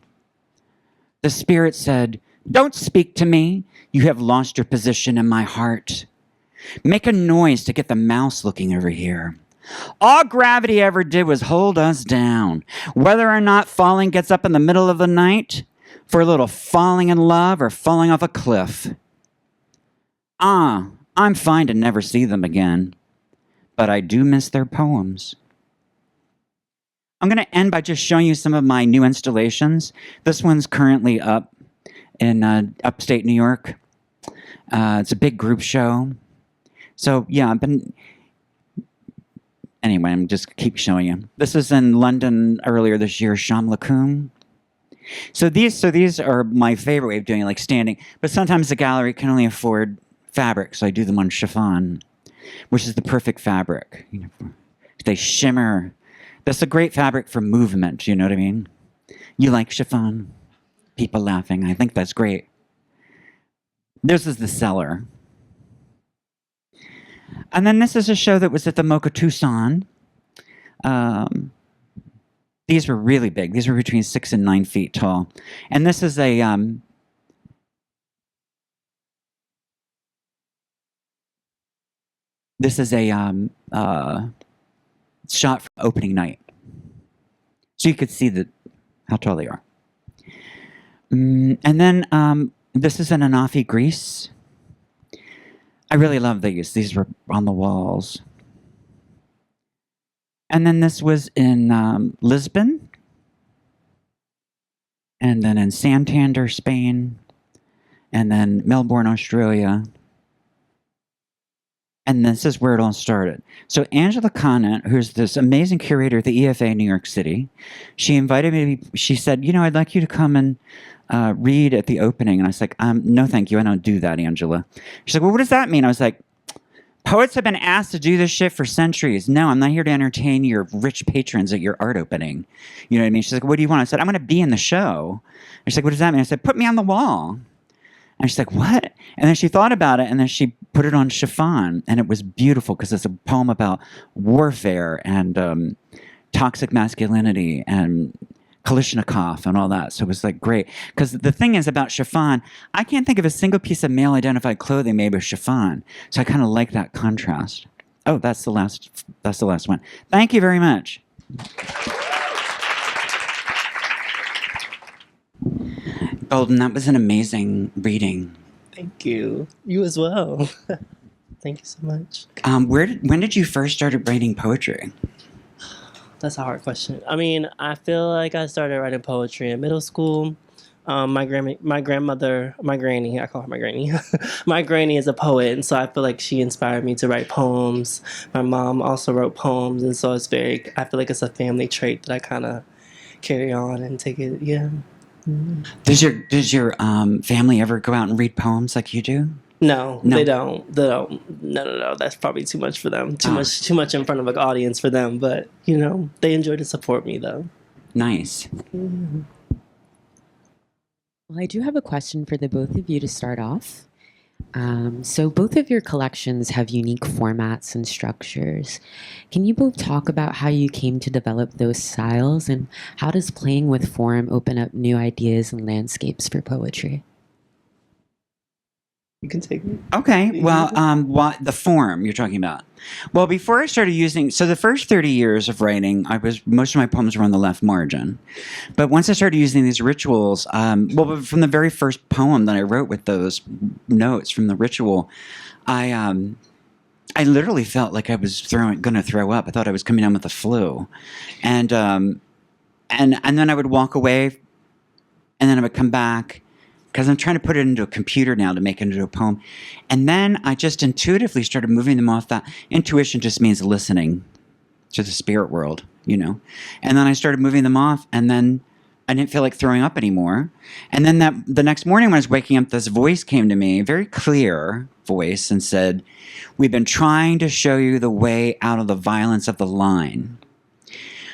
The spirit said, don't speak to me. You have lost your position in my heart. Make a noise to get the mouse looking over here. All gravity ever did was hold us down. Whether or not falling gets up in the middle of the night for a little falling in love or falling off a cliff. I'm fine to never see them again, but I do miss their poems. I'm going to end by just showing you some of my new installations. This one's currently up in upstate New York. It's a big group show. So yeah, anyway, I'm just keep showing you. This is in London earlier this year, Sham Lakum. So these are my favorite way of doing it, like standing. But sometimes the gallery can only afford fabric, so I do them on chiffon, which is the perfect fabric. They shimmer. That's a great fabric for movement. You know what I mean? You like chiffon? People laughing. I think that's great. This is the cellar. And then this is a show that was at the Mocha Tucson. These were really big. These were between 6 and 9 feet tall. And this is a shot from opening night, so you could see how tall they are. And then this is in Anafi, Greece. I really love these. These were on the walls. And then this was in Lisbon. And then in Santander, Spain. And then Melbourne, Australia. And this is where it all started. So Angela Conant, who's this amazing curator at the EFA in New York City, she invited me. She said, I'd like you to come and read at the opening. And I was like, no, thank you. I don't do that, Angela. She's like, well, what does that mean? I was like, poets have been asked to do this shit for centuries. No, I'm not here to entertain your rich patrons at your art opening. You know what I mean? She's like, what do you want? I said, I'm going to be in the show. And she's like, what does that mean? I said, put me on the wall. And she's like, what? And then she thought about it, and then she put it on chiffon, and it was beautiful because it's a poem about warfare and toxic masculinity and Kalishnikov and all that. So it was like great. Because the thing is about chiffon, I can't think of a single piece of male-identified clothing made with chiffon. So I kind of like that contrast. Oh, that's the last one. Thank you very much. Golden, that was an amazing reading. Thank you. You as well. Thank you so much. When did you first start writing poetry? That's a hard question. I mean, I feel like I started writing poetry in middle school. My granny, I call her my granny. My granny is a poet, and so I feel like she inspired me to write poems. My mom also wrote poems, and so I feel like it's a family trait that I kind of carry on and take it, yeah. Mm-hmm. Does your family ever go out and read poems like you do? No, they don't. No. That's probably too much for them. Too much in front of an audience for them. But they enjoy to support me though. Nice. Mm-hmm. Well, I do have a question for the both of you to start off. So both of your collections have unique formats and structures. Can you both talk about how you came to develop those styles, and how does playing with form open up new ideas and landscapes for poetry? You can take me. Okay. Well, what the form you're talking about? Well, before I started so the first 30 years of writing, most of my poems were on the left margin. But once I started using these rituals, from the very first poem that I wrote with those notes from the ritual, I literally felt like I was going to throw up. I thought I was coming down with the flu, and then I would walk away, and then I would come back. Because I'm trying to put it into a computer now to make it into a poem. And then I just intuitively started moving them off that. Intuition just means listening to the spirit world, And then I started moving them off, and then I didn't feel like throwing up anymore. And then the next morning when I was waking up, this voice came to me, a very clear voice, and said, "We've been trying to show you the way out of the violence of the line."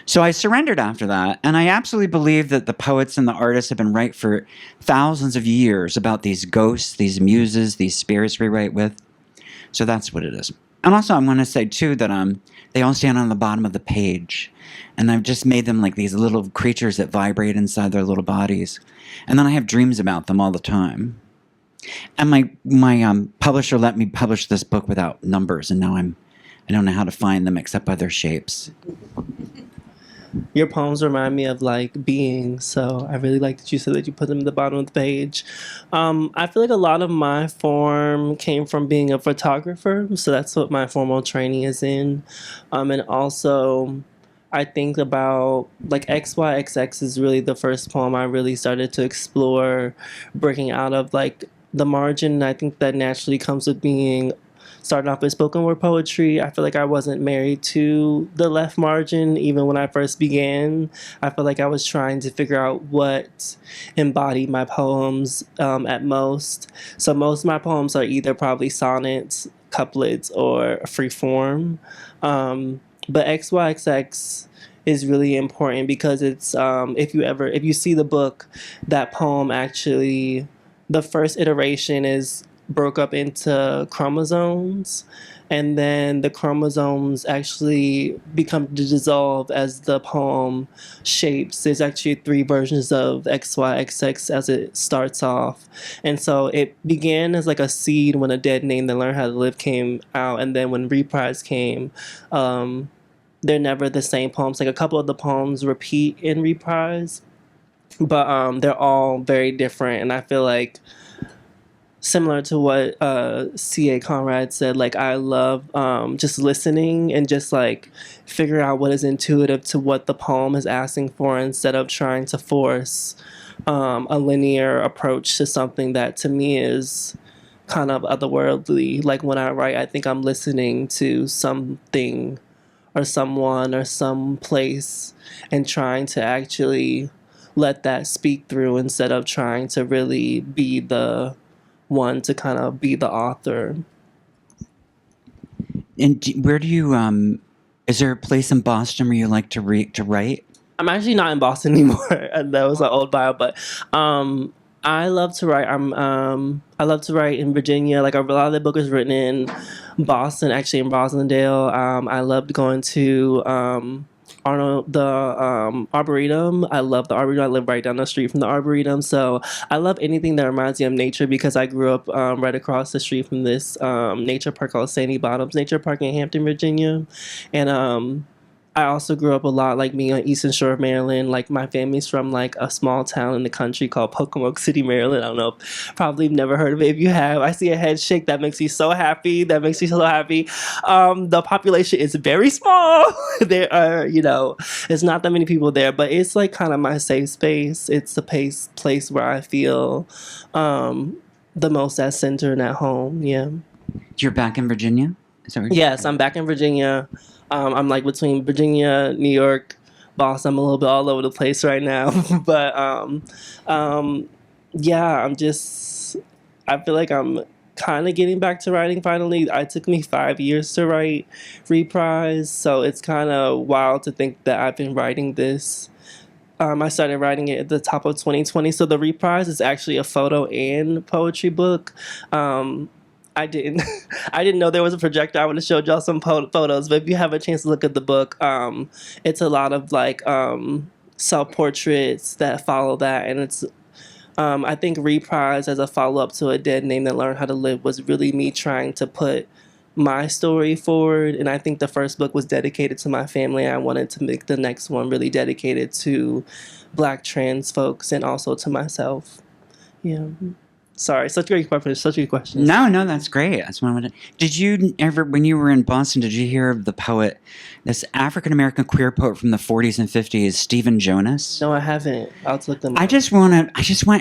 So I surrendered after that, and I absolutely believe that the poets and the artists have been right for thousands of years about these ghosts, these muses, these spirits we write with. So that's what it is. And also I want to say, too, that they all stand on the bottom of the page, and I've just made them like these little creatures that vibrate inside their little bodies. And then I have dreams about them all the time. And my publisher let me publish this book without numbers, and now I don't know how to find them except by their shapes. Your poems remind me of like beings, so I really like that you said that you put them at the bottom of the page. I feel like a lot of my form came from being a photographer, so that's what my formal training is in. And also, I think about like XYXX is really the first poem I really started to explore breaking out of like the margin. I think that naturally comes with being started off with spoken word poetry. I feel like I wasn't married to the left margin even when I first began. I feel like I was trying to figure out what embodied my poems at most. So most of my poems are either probably sonnets, couplets, or free form. But XYXX is really important because it's if you see the book, that poem actually, the first iteration is broke up into chromosomes, and then the chromosomes actually become to dissolve as the poem shapes. There's actually 3 versions of XYXX as it starts off. And so it began as like a seed when A Dead Name That Learned How to Live came out, and then when Reprise came, they're never the same poems. Like a couple of the poems repeat in Reprise, but they're all very different. And I feel like, similar to what CAConrad said, like I love just listening and just like figuring out what is intuitive to what the poem is asking for, instead of trying to force a linear approach to something that to me is kind of otherworldly. Like when I write, I think I'm listening to something or someone or some place and trying to actually let that speak through, instead of trying to really be the one to kind of be the author. And where do you, is there a place in Boston where you like to write? I'm actually not in Boston anymore. That was an old bio, but I love to write. I love to write in Virginia. Like a lot of the book is written in Boston, actually in Rosendale. I loved going to Arnold, the Arboretum. I love the Arboretum. I live right down the street from the Arboretum. So I love anything that reminds me of nature, because I grew up right across the street from this nature park called Sandy Bottoms Nature Park in Hampton, Virginia. And I also grew up a lot like being on Eastern Shore of Maryland. Like my family's from like a small town in the country called Pocomoke City, Maryland. I don't know, probably never heard of it. If you have, I see a head shake. That makes me so happy. The population is very small. There are, there's not that many people there, but it's like kind of my safe space. It's the place where I feel the most at center and at home. Yeah. You're back in Virginia? Is that what Yes, I'm back in Virginia. I'm like between Virginia, New York, Boston. I'm a little bit all over the place right now. But yeah, I feel like I'm kind of getting back to writing finally. It took me 5 years to write Reprise, so it's kind of wild to think that I've been writing this. I started writing it at the top of 2020. So the Reprise is actually a photo and poetry book. I didn't know there was a projector. I would have showed y'all some photos, but if you have a chance to look at the book, it's a lot of like self-portraits that follow that, and it's I think Reprise as a follow-up to A Dead Name That Learned How to Live was really me trying to put my story forward, and I think the first book was dedicated to my family. I wanted to make the next one really dedicated to Black trans folks and also to myself. Yeah. Sorry, such a good question. No, that's great. That's what I wanted. Did you ever, when you were in Boston, did you hear of the poet, this African-American queer poet from the 40s and 50s, Stephen Jonas? No, I haven't. I'll look them up. I just want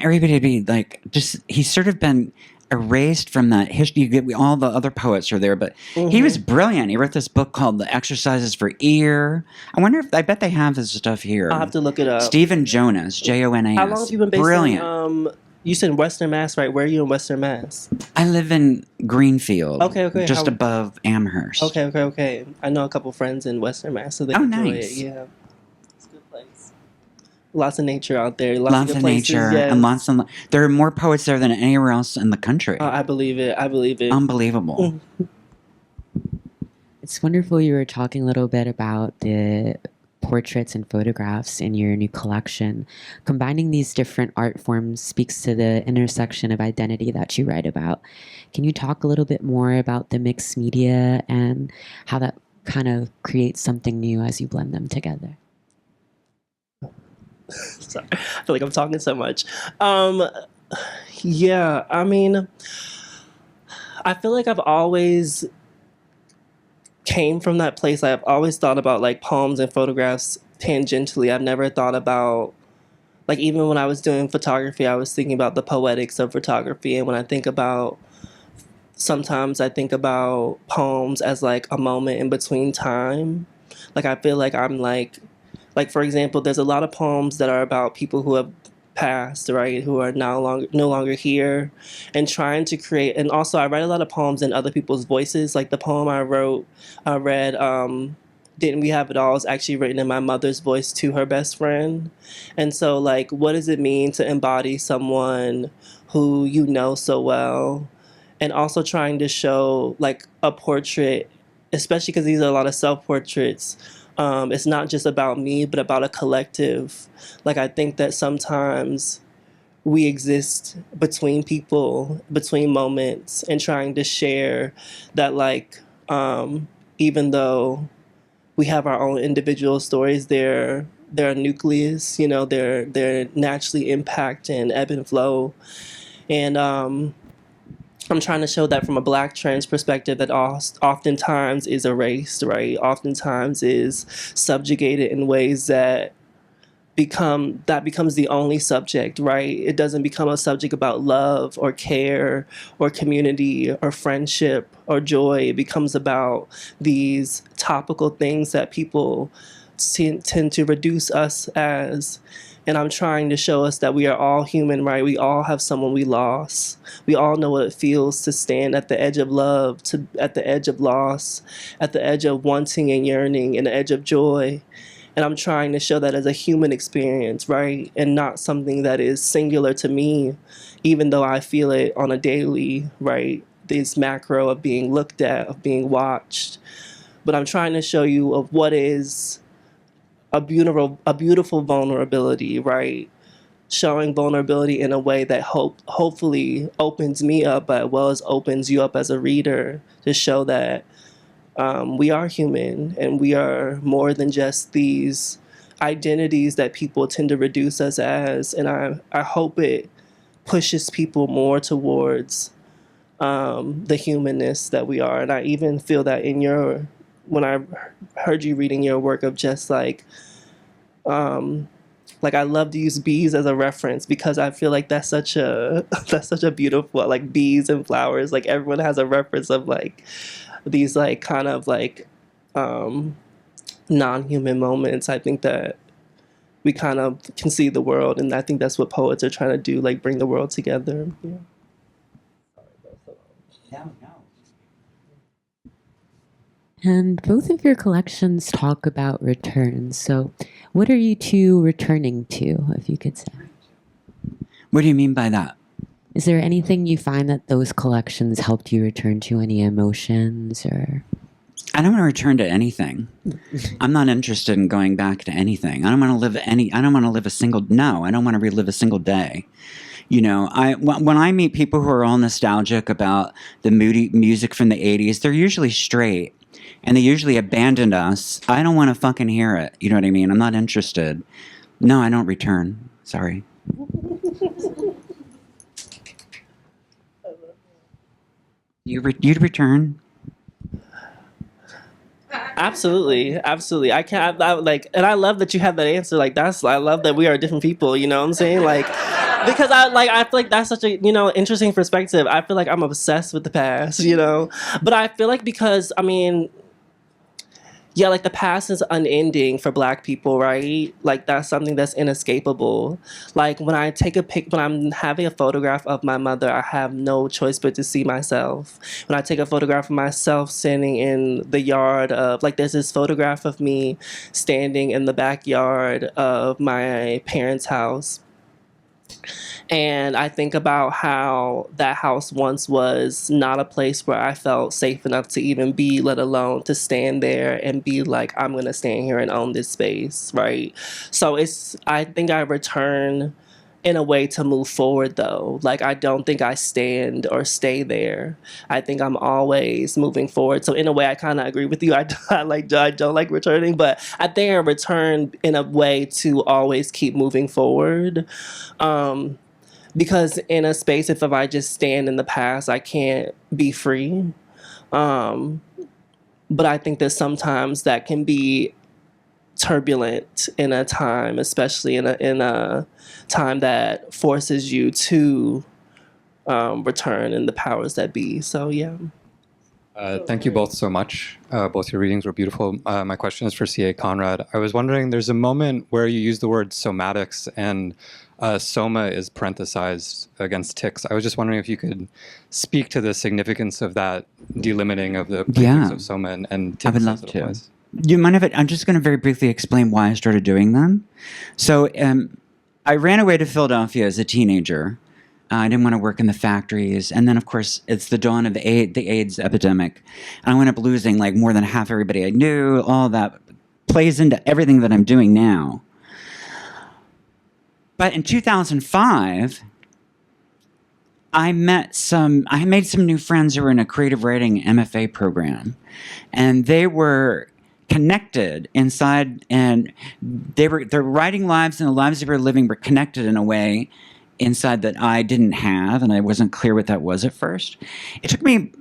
everybody to be like, he's sort of been erased from that history. All the other poets are there, but he was brilliant. He wrote this book called The Exercises for Ear. I bet they have his stuff here. I'll have to look it up. Stephen Jonas, Jonas. How long have you been based brilliant. You said Western Mass, right? Where are you in Western Mass? I live in Greenfield. Okay. Just above Amherst. Okay. I know a couple friends in Western Mass, so they enjoy nice. it. Yeah, it's a good place. Lots of nature out there. Lots of places, nature, yes. and there are more poets there than anywhere else in the country. I believe it. Unbelievable. It's wonderful you were talking a little bit about the portraits and photographs in your new collection. Combining these different art forms speaks to the intersection of identity that you write about. Can you talk a little bit more about the mixed media and how that kind of creates something new as you blend them together? Sorry, I feel like I'm talking so much. Yeah, I mean, I feel like I've always came from that place. I've always thought about like poems and photographs tangentially. I've never thought about, like, even when I was doing photography, I was thinking about the poetics of photography. And when I think about sometimes I think about poems as like a moment in between time. Like I feel like I'm like for example, there's a lot of poems that are about people who have passed, right, who are no longer here, and trying to create. And also, I write a lot of poems in other people's voices. Like the poem I read, "Didn't We Have It All," is actually written in my mother's voice to her best friend. And so, like, what does it mean to embody someone who you know so well, and also trying to show like a portrait, especially because these are a lot of self-portraits. It's not just about me, but about a collective. Like, I think that sometimes we exist between people, between moments, and trying to share that, like, even though we have our own individual stories, they're a nucleus, you know, they're naturally impact and ebb and flow. And I'm trying to show that from a Black trans perspective, that oftentimes is erased, right? Oftentimes is subjugated in ways that becomes the only subject, right? It doesn't become a subject about love or care or community or friendship or joy. It becomes about these topical things that people tend to reduce us as. And I'm trying to show us that we are all human, right? We all have someone we lost. We all know what it feels to stand at the edge of love, at the edge of loss, at the edge of wanting and yearning, and the edge of joy. And I'm trying to show that as a human experience, right? And not something that is singular to me, even though I feel it on a daily, right? This macro of being looked at, of being watched. But I'm trying to show you of what is a beautiful vulnerability, right? Showing vulnerability in a way that hopefully opens me up, as well as opens you up as a reader, to show that we are human and we are more than just these identities that people tend to reduce us as. And I hope it pushes people more towards the humanness that we are. And I even feel that when I heard you reading your work of just like I love to use bees as a reference, because I feel like that's such a beautiful, like, bees and flowers, like everyone has a reference of like these like kind of like non-human moments. I think that we kind of can see the world, and I think that's what poets are trying to do, like bring the world together. Yeah. And both of your collections talk about returns. So what are you two returning to, if you could say? What do you mean by that? Is there anything you find that those collections helped you return to, any emotions or? I don't want to return to anything. I'm not interested in going back to anything. I don't want to relive a single day. You know, when I meet people who are all nostalgic about the moody music from the 80s, they're usually straight. And they usually abandoned us. I don't want to fucking hear it. You know what I mean? I'm not interested. No, I don't return. Sorry. You'd return? Absolutely. I can't, and I love that you have that answer. Like, I love that we are different people, you know what I'm saying? Like, because I feel like that's such a, interesting perspective. I feel like I'm obsessed with the past, but I feel like because, yeah, like the past is unending for Black people, right? Like that's something that's inescapable. Like when I'm having a photograph of my mother, I have no choice but to see myself. When I take a photograph of myself standing in the yard of, like, there's this photograph of me standing in the backyard of my parents' house. And I think about how that house once was not a place where I felt safe enough to even be, let alone to stand there and be like, I'm going to stand here and own this space, right? So I think I return in a way to move forward, though. Like, I don't think I stand or stay there. I think I'm always moving forward. So in a way, I kind of agree with you. I don't like returning, but I think I return in a way to always keep moving forward. Because in a space, if I just stand in the past, I can't be free. But I think that sometimes that can be turbulent in a time, especially in a time that forces you to return and the powers that be. So yeah. Thank you both so much. Both your readings were beautiful. My question is for CAConrad. I was wondering, there's a moment where you use the word somatics, and soma is parenthesized against tics. I was just wondering if you could speak to the significance of that delimiting of the prefix of soma and tics. I would love to. Do you mind if I'm just going to very briefly explain why I started doing them? So I ran away to Philadelphia as a teenager. I didn't want to work in the factories. And then, of course, it's the dawn of the AIDS epidemic. And I wound up losing like more than half everybody I knew. All that plays into everything that I'm doing now. But in 2005, I made some new friends who were in a creative writing MFA program. And they were connected inside, and their writing lives and the lives they were living were connected in a way inside that I didn't have, and I wasn't clear what that was at first. It took me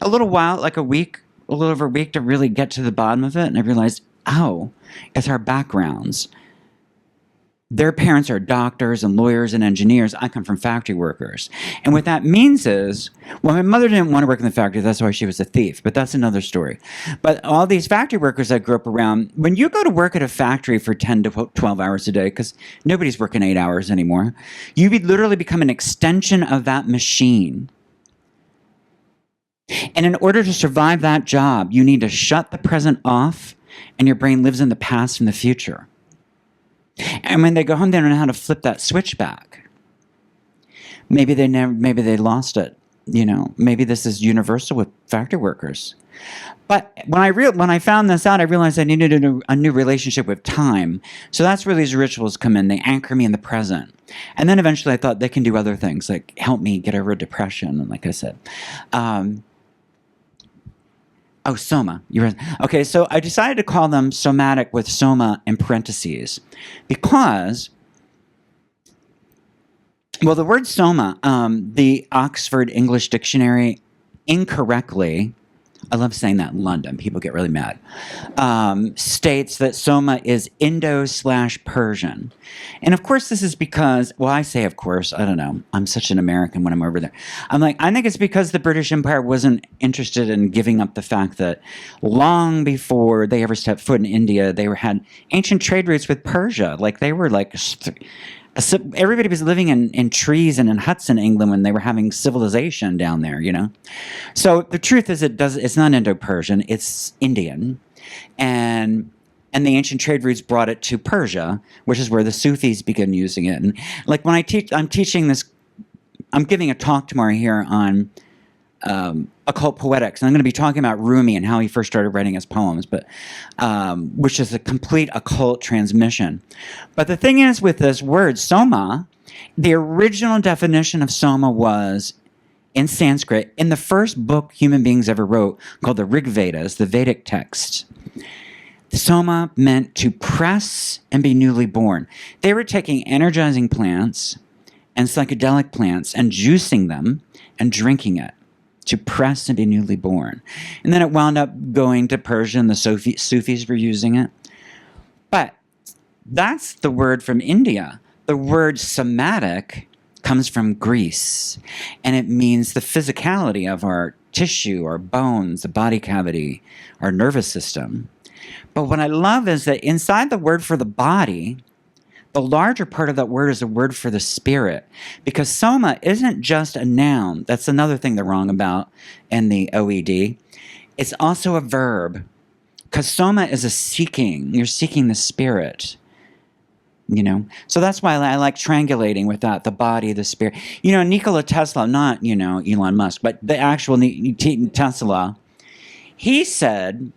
a little while, like a little over a week, to really get to the bottom of it, and I realized, it's our backgrounds. Their parents are doctors and lawyers and engineers. I come from factory workers. And what that means is, well, my mother didn't want to work in the factory. That's why she was a thief. But that's another story. But all these factory workers I grew up around, when you go to work at a factory for 10 to 12 hours a day, because nobody's working 8 hours anymore, you would literally become an extension of that machine. And in order to survive that job, you need to shut the present off, and your brain lives in the past and the future. And when they go home, they don't know how to flip that switch back. Maybe they lost it. Maybe this is universal with factory workers. But when I found this out, I realized I needed a new relationship with time. So that's where these rituals come in. They anchor me in the present. And then eventually I thought they can do other things, like help me get over depression. And like I said, soma. Okay, so I decided to call them somatic with soma in parentheses because, well, the word soma, the Oxford English Dictionary incorrectly, I love saying that in London, people get really mad, states that soma is Indo/Persian. And of course this is because, well, I say of course, I don't know, I'm such an American when I'm over there. I think it's because the British Empire wasn't interested in giving up the fact that long before they ever stepped foot in India, they had ancient trade routes with Persia. Like they were like... everybody was living in trees and in huts in England when they were having civilization down there, So the truth is it's not Indo-Persian, it's Indian. And the ancient trade routes brought it to Persia, which is where the Sufis began using it. And like when I'm teaching this, I'm giving a talk tomorrow here on occult poetics, and I'm going to be talking about Rumi and how he first started writing his poems, but which is a complete occult transmission. But the thing is, with this word soma, the original definition of soma was in Sanskrit in the first book human beings ever wrote, called the Rig Vedas, the Vedic text. Soma meant to press and be newly born. They were taking energizing plants and psychedelic plants and juicing them and drinking it to press and be newly born. And then it wound up going to Persia, and the Sufis were using it. But that's the word from India. The word somatic comes from Greece, and it means the physicality of our tissue, our bones, the body cavity, our nervous system. But what I love is that inside the word for the body, the larger part of that word is a word for the spirit, because soma isn't just a noun. That's another thing they're wrong about in the OED. It's also a verb, because soma is a seeking. You're seeking the spirit, So that's why I like triangulating with that, the body, the spirit. Nikola Tesla, not, Elon Musk, but the actual Tesla, he said,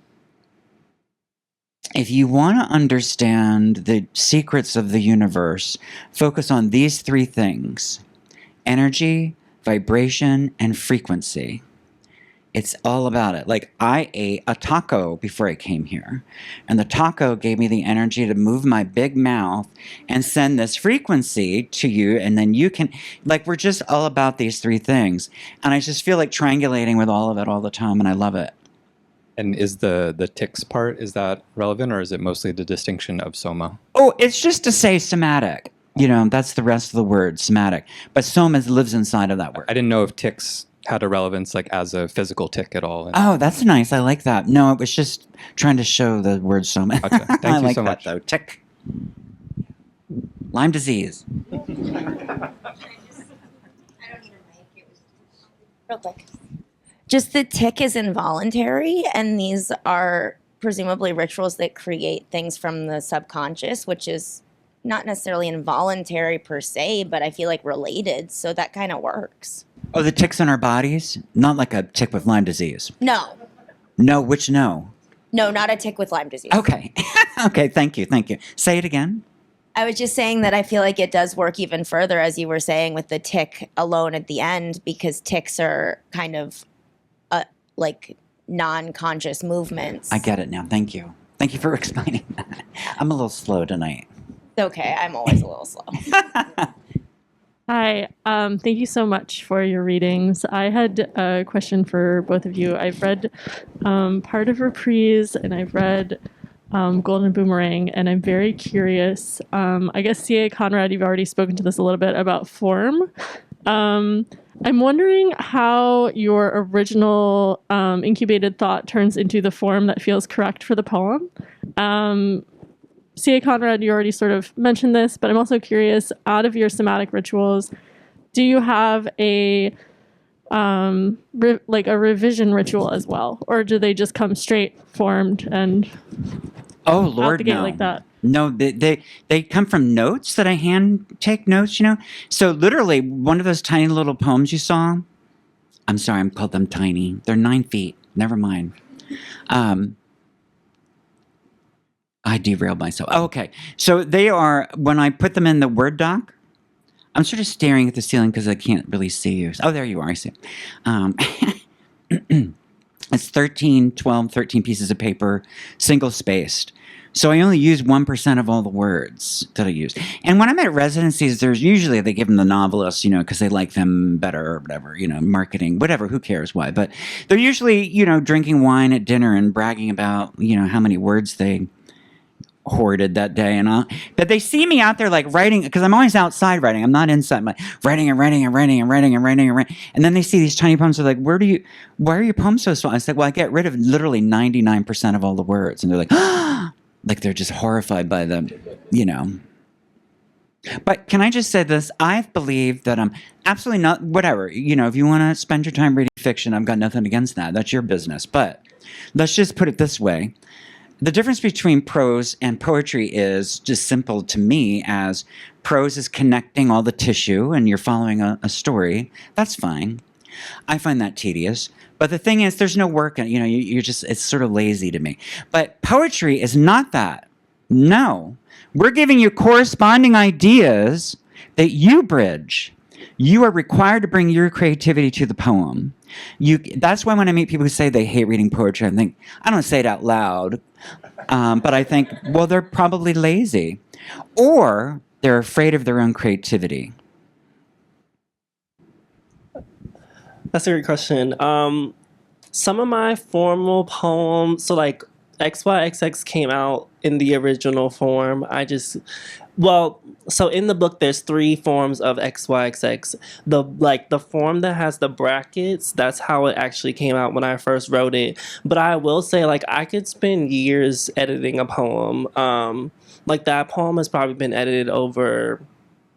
if you want to understand the secrets of the universe, focus on these three things: energy, vibration, and frequency. It's all about it. Like, I ate a taco before I came here, and the taco gave me the energy to move my big mouth and send this frequency to you, and then you can, we're just all about these three things. And I just feel like triangulating with all of it all the time, and I love it. And is the tics part, is that relevant, or is it mostly the distinction of soma? Oh, it's just to say somatic. That's the rest of the word, somatic. But soma lives inside of that word. I didn't know if ticks had a relevance like as a physical tick at all. Oh, that's nice. I like that. No, it was just trying to show the word soma. Gotcha. Thank I you like so that, much. though. Tick. Lyme disease. Real quick. Just the tick is involuntary, and these are presumably rituals that create things from the subconscious, which is not necessarily involuntary per se, but I feel like related. So that kind of works. Oh, the ticks in our bodies? Not like a tick with Lyme disease. No, No, which no? no, not a tick with Lyme disease. Okay. Okay, thank you. Say it again. I was just saying that I feel like it does work even further, as you were saying, with the tick alone at the end, because ticks are kind of like non-conscious movements. I get it now. Thank you. Thank you for explaining that. I'm a little slow tonight. It's okay. I'm always a little slow. Hi, thank you so much for your readings. I had a question for both of you. I've read part of Reprise and I've read Golden Boomerang, and I'm very curious. I guess CAConrad, you've already spoken to this a little bit about form. I'm wondering how your original incubated thought turns into the form that feels correct for the poem. CAConrad, you already sort of mentioned this, but I'm also curious, out of your somatic rituals, do you have a revision ritual as well? Or do they just come straight formed and Oh, out Lord, the gate no. like that? No, they come from notes that I hand take notes, So literally, one of those tiny little poems you saw, I'm sorry, I'm called them tiny. They're 9 feet. Never mind. I derailed myself. Oh, okay. So they are, when I put them in the Word doc, I'm sort of staring at the ceiling because I can't really see you. Oh, there you are. I see. It's 13 pieces of paper, single spaced. So I only use 1% of all the words that I use. And when I'm at residencies, there's usually they give them the novelists, because they like them better or whatever, marketing, whatever, who cares why. But they're usually, drinking wine at dinner and bragging about, how many words they hoarded that day and all. But they see me out there like writing, because I'm always outside writing. I'm not inside. I'm like writing. And then they see these tiny poems. They're like, why are your poems so small? I said, well, I get rid of literally 99% of all the words. And they're like, like they're just horrified by them, But can I just say this? I believe that I'm absolutely not, whatever, if you want to spend your time reading fiction, I've got nothing against that. That's your business. But let's just put it this way. The difference between prose and poetry is just simple to me, as prose is connecting all the tissue and you're following a story. That's fine. I find that tedious. But the thing is, there's no work, you're just, it's sort of lazy to me. But poetry is not that. No. We're giving you corresponding ideas that you bridge. You are required to bring your creativity to the poem. That's why when I meet people who say they hate reading poetry, I don't say it out loud, but I think, well, they're probably lazy. Or they're afraid of their own creativity. That's a great question. Some of my formal poems, so like XYXX came out in the original form. So in the book, there's 3 forms of XYXX. The form that has the brackets, that's how it actually came out when I first wrote it. But I will say, I could spend years editing a poem. That poem has probably been edited over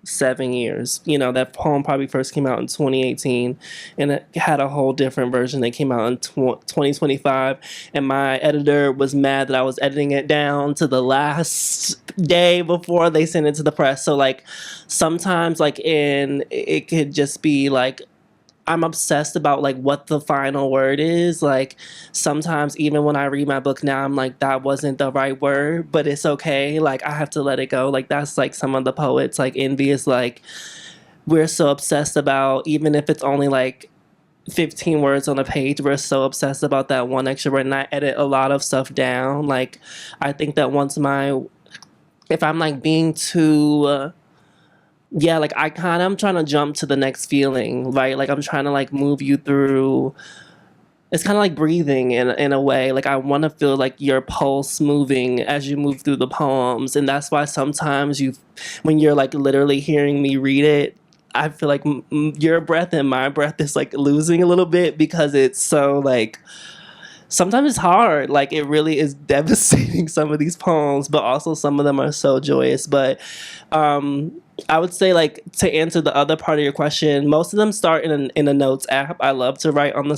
7 years. That poem probably first came out in 2018, and it had a whole different version that came out in 2025. And my editor was mad that I was editing it down to the last day before they sent it to the press. So sometimes it could just be I'm obsessed about what the final word is. Sometimes even when I read my book now, I'm like, that wasn't the right word, but it's okay. I have to let it go. That's some of the poets envious. We're so obsessed about, even if it's only 15 words on a page, we're so obsessed about that one extra word. And I edit a lot of stuff down. I think that if I'm being too, I'm trying to jump to the next feeling, right? I'm trying to move you through it's kind of like breathing in a way. Like I want to feel like your pulse moving as you move through the poems, and that's why sometimes when you're like literally hearing me read it, I feel like your breath and my breath is like losing a little bit because it's so like. Sometimes it's hard. Like it really is devastating, some of these poems, but also some of them are so joyous. But I would say, like, to answer the other part of your question, most of them start in a notes app. I love to write on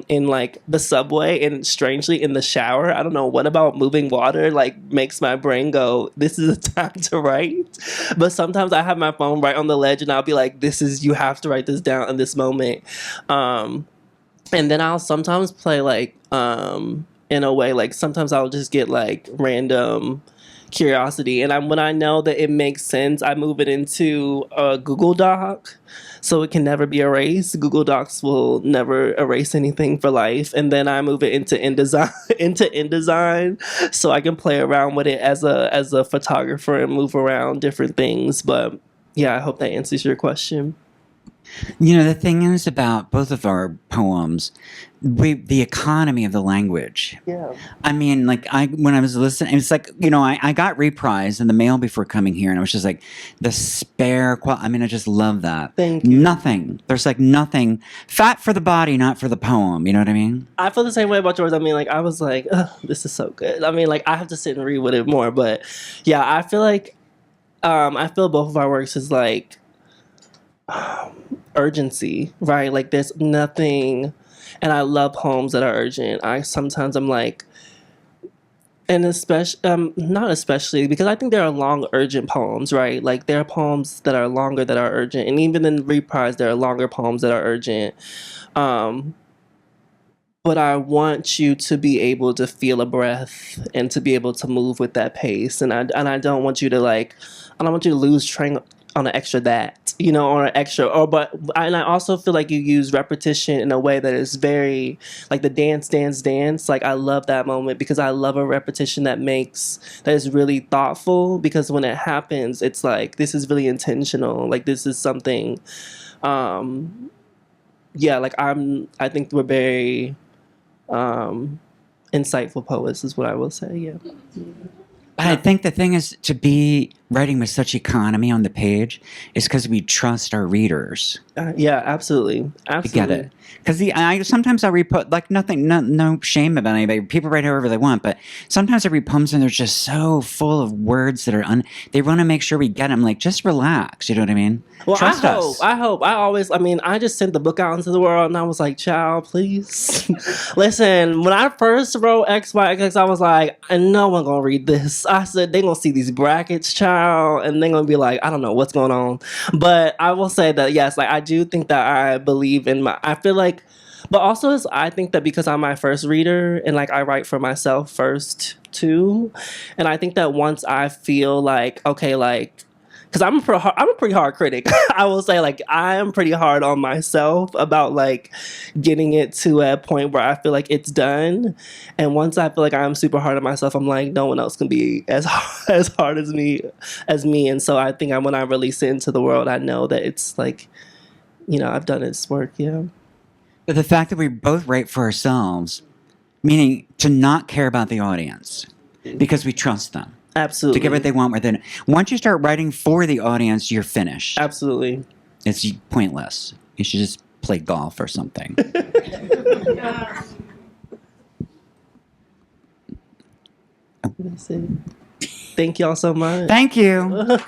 in like the subway, and strangely in the shower. I don't know what about moving water like makes my brain go, this is a time to write. But sometimes I have my phone right on the ledge and I'll be like, you have to write this down in this moment. And then I'll sometimes play like in a way, like sometimes I'll just get like random curiosity, and when I know that it makes sense, I move it into a Google Doc so it can never be erased. Google Docs will never erase anything for life. And then I move it into InDesign so I can play around with it as a photographer and move around different things. But yeah, I hope that answers your question. You know, the thing is about both of our poems, the economy of the language. Yeah. I mean, like, when I was listening, it's like, you know, I got Reprise in the mail before coming here, and I was just like, the spare I mean, I just love that. Thank you. Nothing. There's like nothing. Fat for the body, not for the poem. You know what I mean? I feel the same way about yours. I mean, like, I was like, this is so good. I mean, like, I have to sit and read with it more. But yeah, I feel like, I feel both of our works is like, urgency, right? Like there's nothing, and I love poems that are urgent. I'm like, and especially not especially because I think there are long urgent poems, right? Like there are poems that are longer that are urgent, and even in Reprise there are longer poems that are urgent. But I want you to be able to feel a breath and to be able to move with that pace, and I don't want you to lose train on an extra that, you know, or an extra, and I also feel like you use repetition in a way that is very, like the dance. Like I love that moment because I love a repetition that is really thoughtful, because when it happens, it's like, this is really intentional. Like this is something, yeah, like I think we're very, insightful poets is what I will say. Yeah. But I think the thing is, to be writing with such economy on the page is because we trust our readers. Yeah, absolutely. I get it. Because sometimes I'll read, like, nothing, no shame about anybody. People write however they want, but sometimes I read poems and they're just so full of words that are they want to make sure we get them. Like, just relax. You know what I mean? Well, Trust us. I just sent the book out into the world and I was like, child, please. Listen, when I first wrote XYXX, I was like, no one gonna read this. I said, they gonna see these brackets, child, and they're gonna be like, I don't know what's going on. But I will say that, yes, like, I do think that I believe in I feel like, but also I think that because I'm my first reader and like I write for myself first too, and I think that once I feel like, okay, like, because I'm a pretty hard critic. I will say, like, I am pretty hard on myself about like getting it to a point where I feel like it's done. And once I feel like I'm super hard on myself, I'm like, no one else can be as hard as me. And so I think when I release it into the world, I know that it's like, you know, I've done its work. Yeah. But the fact that we both write for ourselves, meaning to not care about the audience because we trust them. Absolutely. To get what they want within. Once you start writing for the audience, you're finished. Absolutely. It's pointless. You should just play golf or something. Thank y'all so much. Thank you.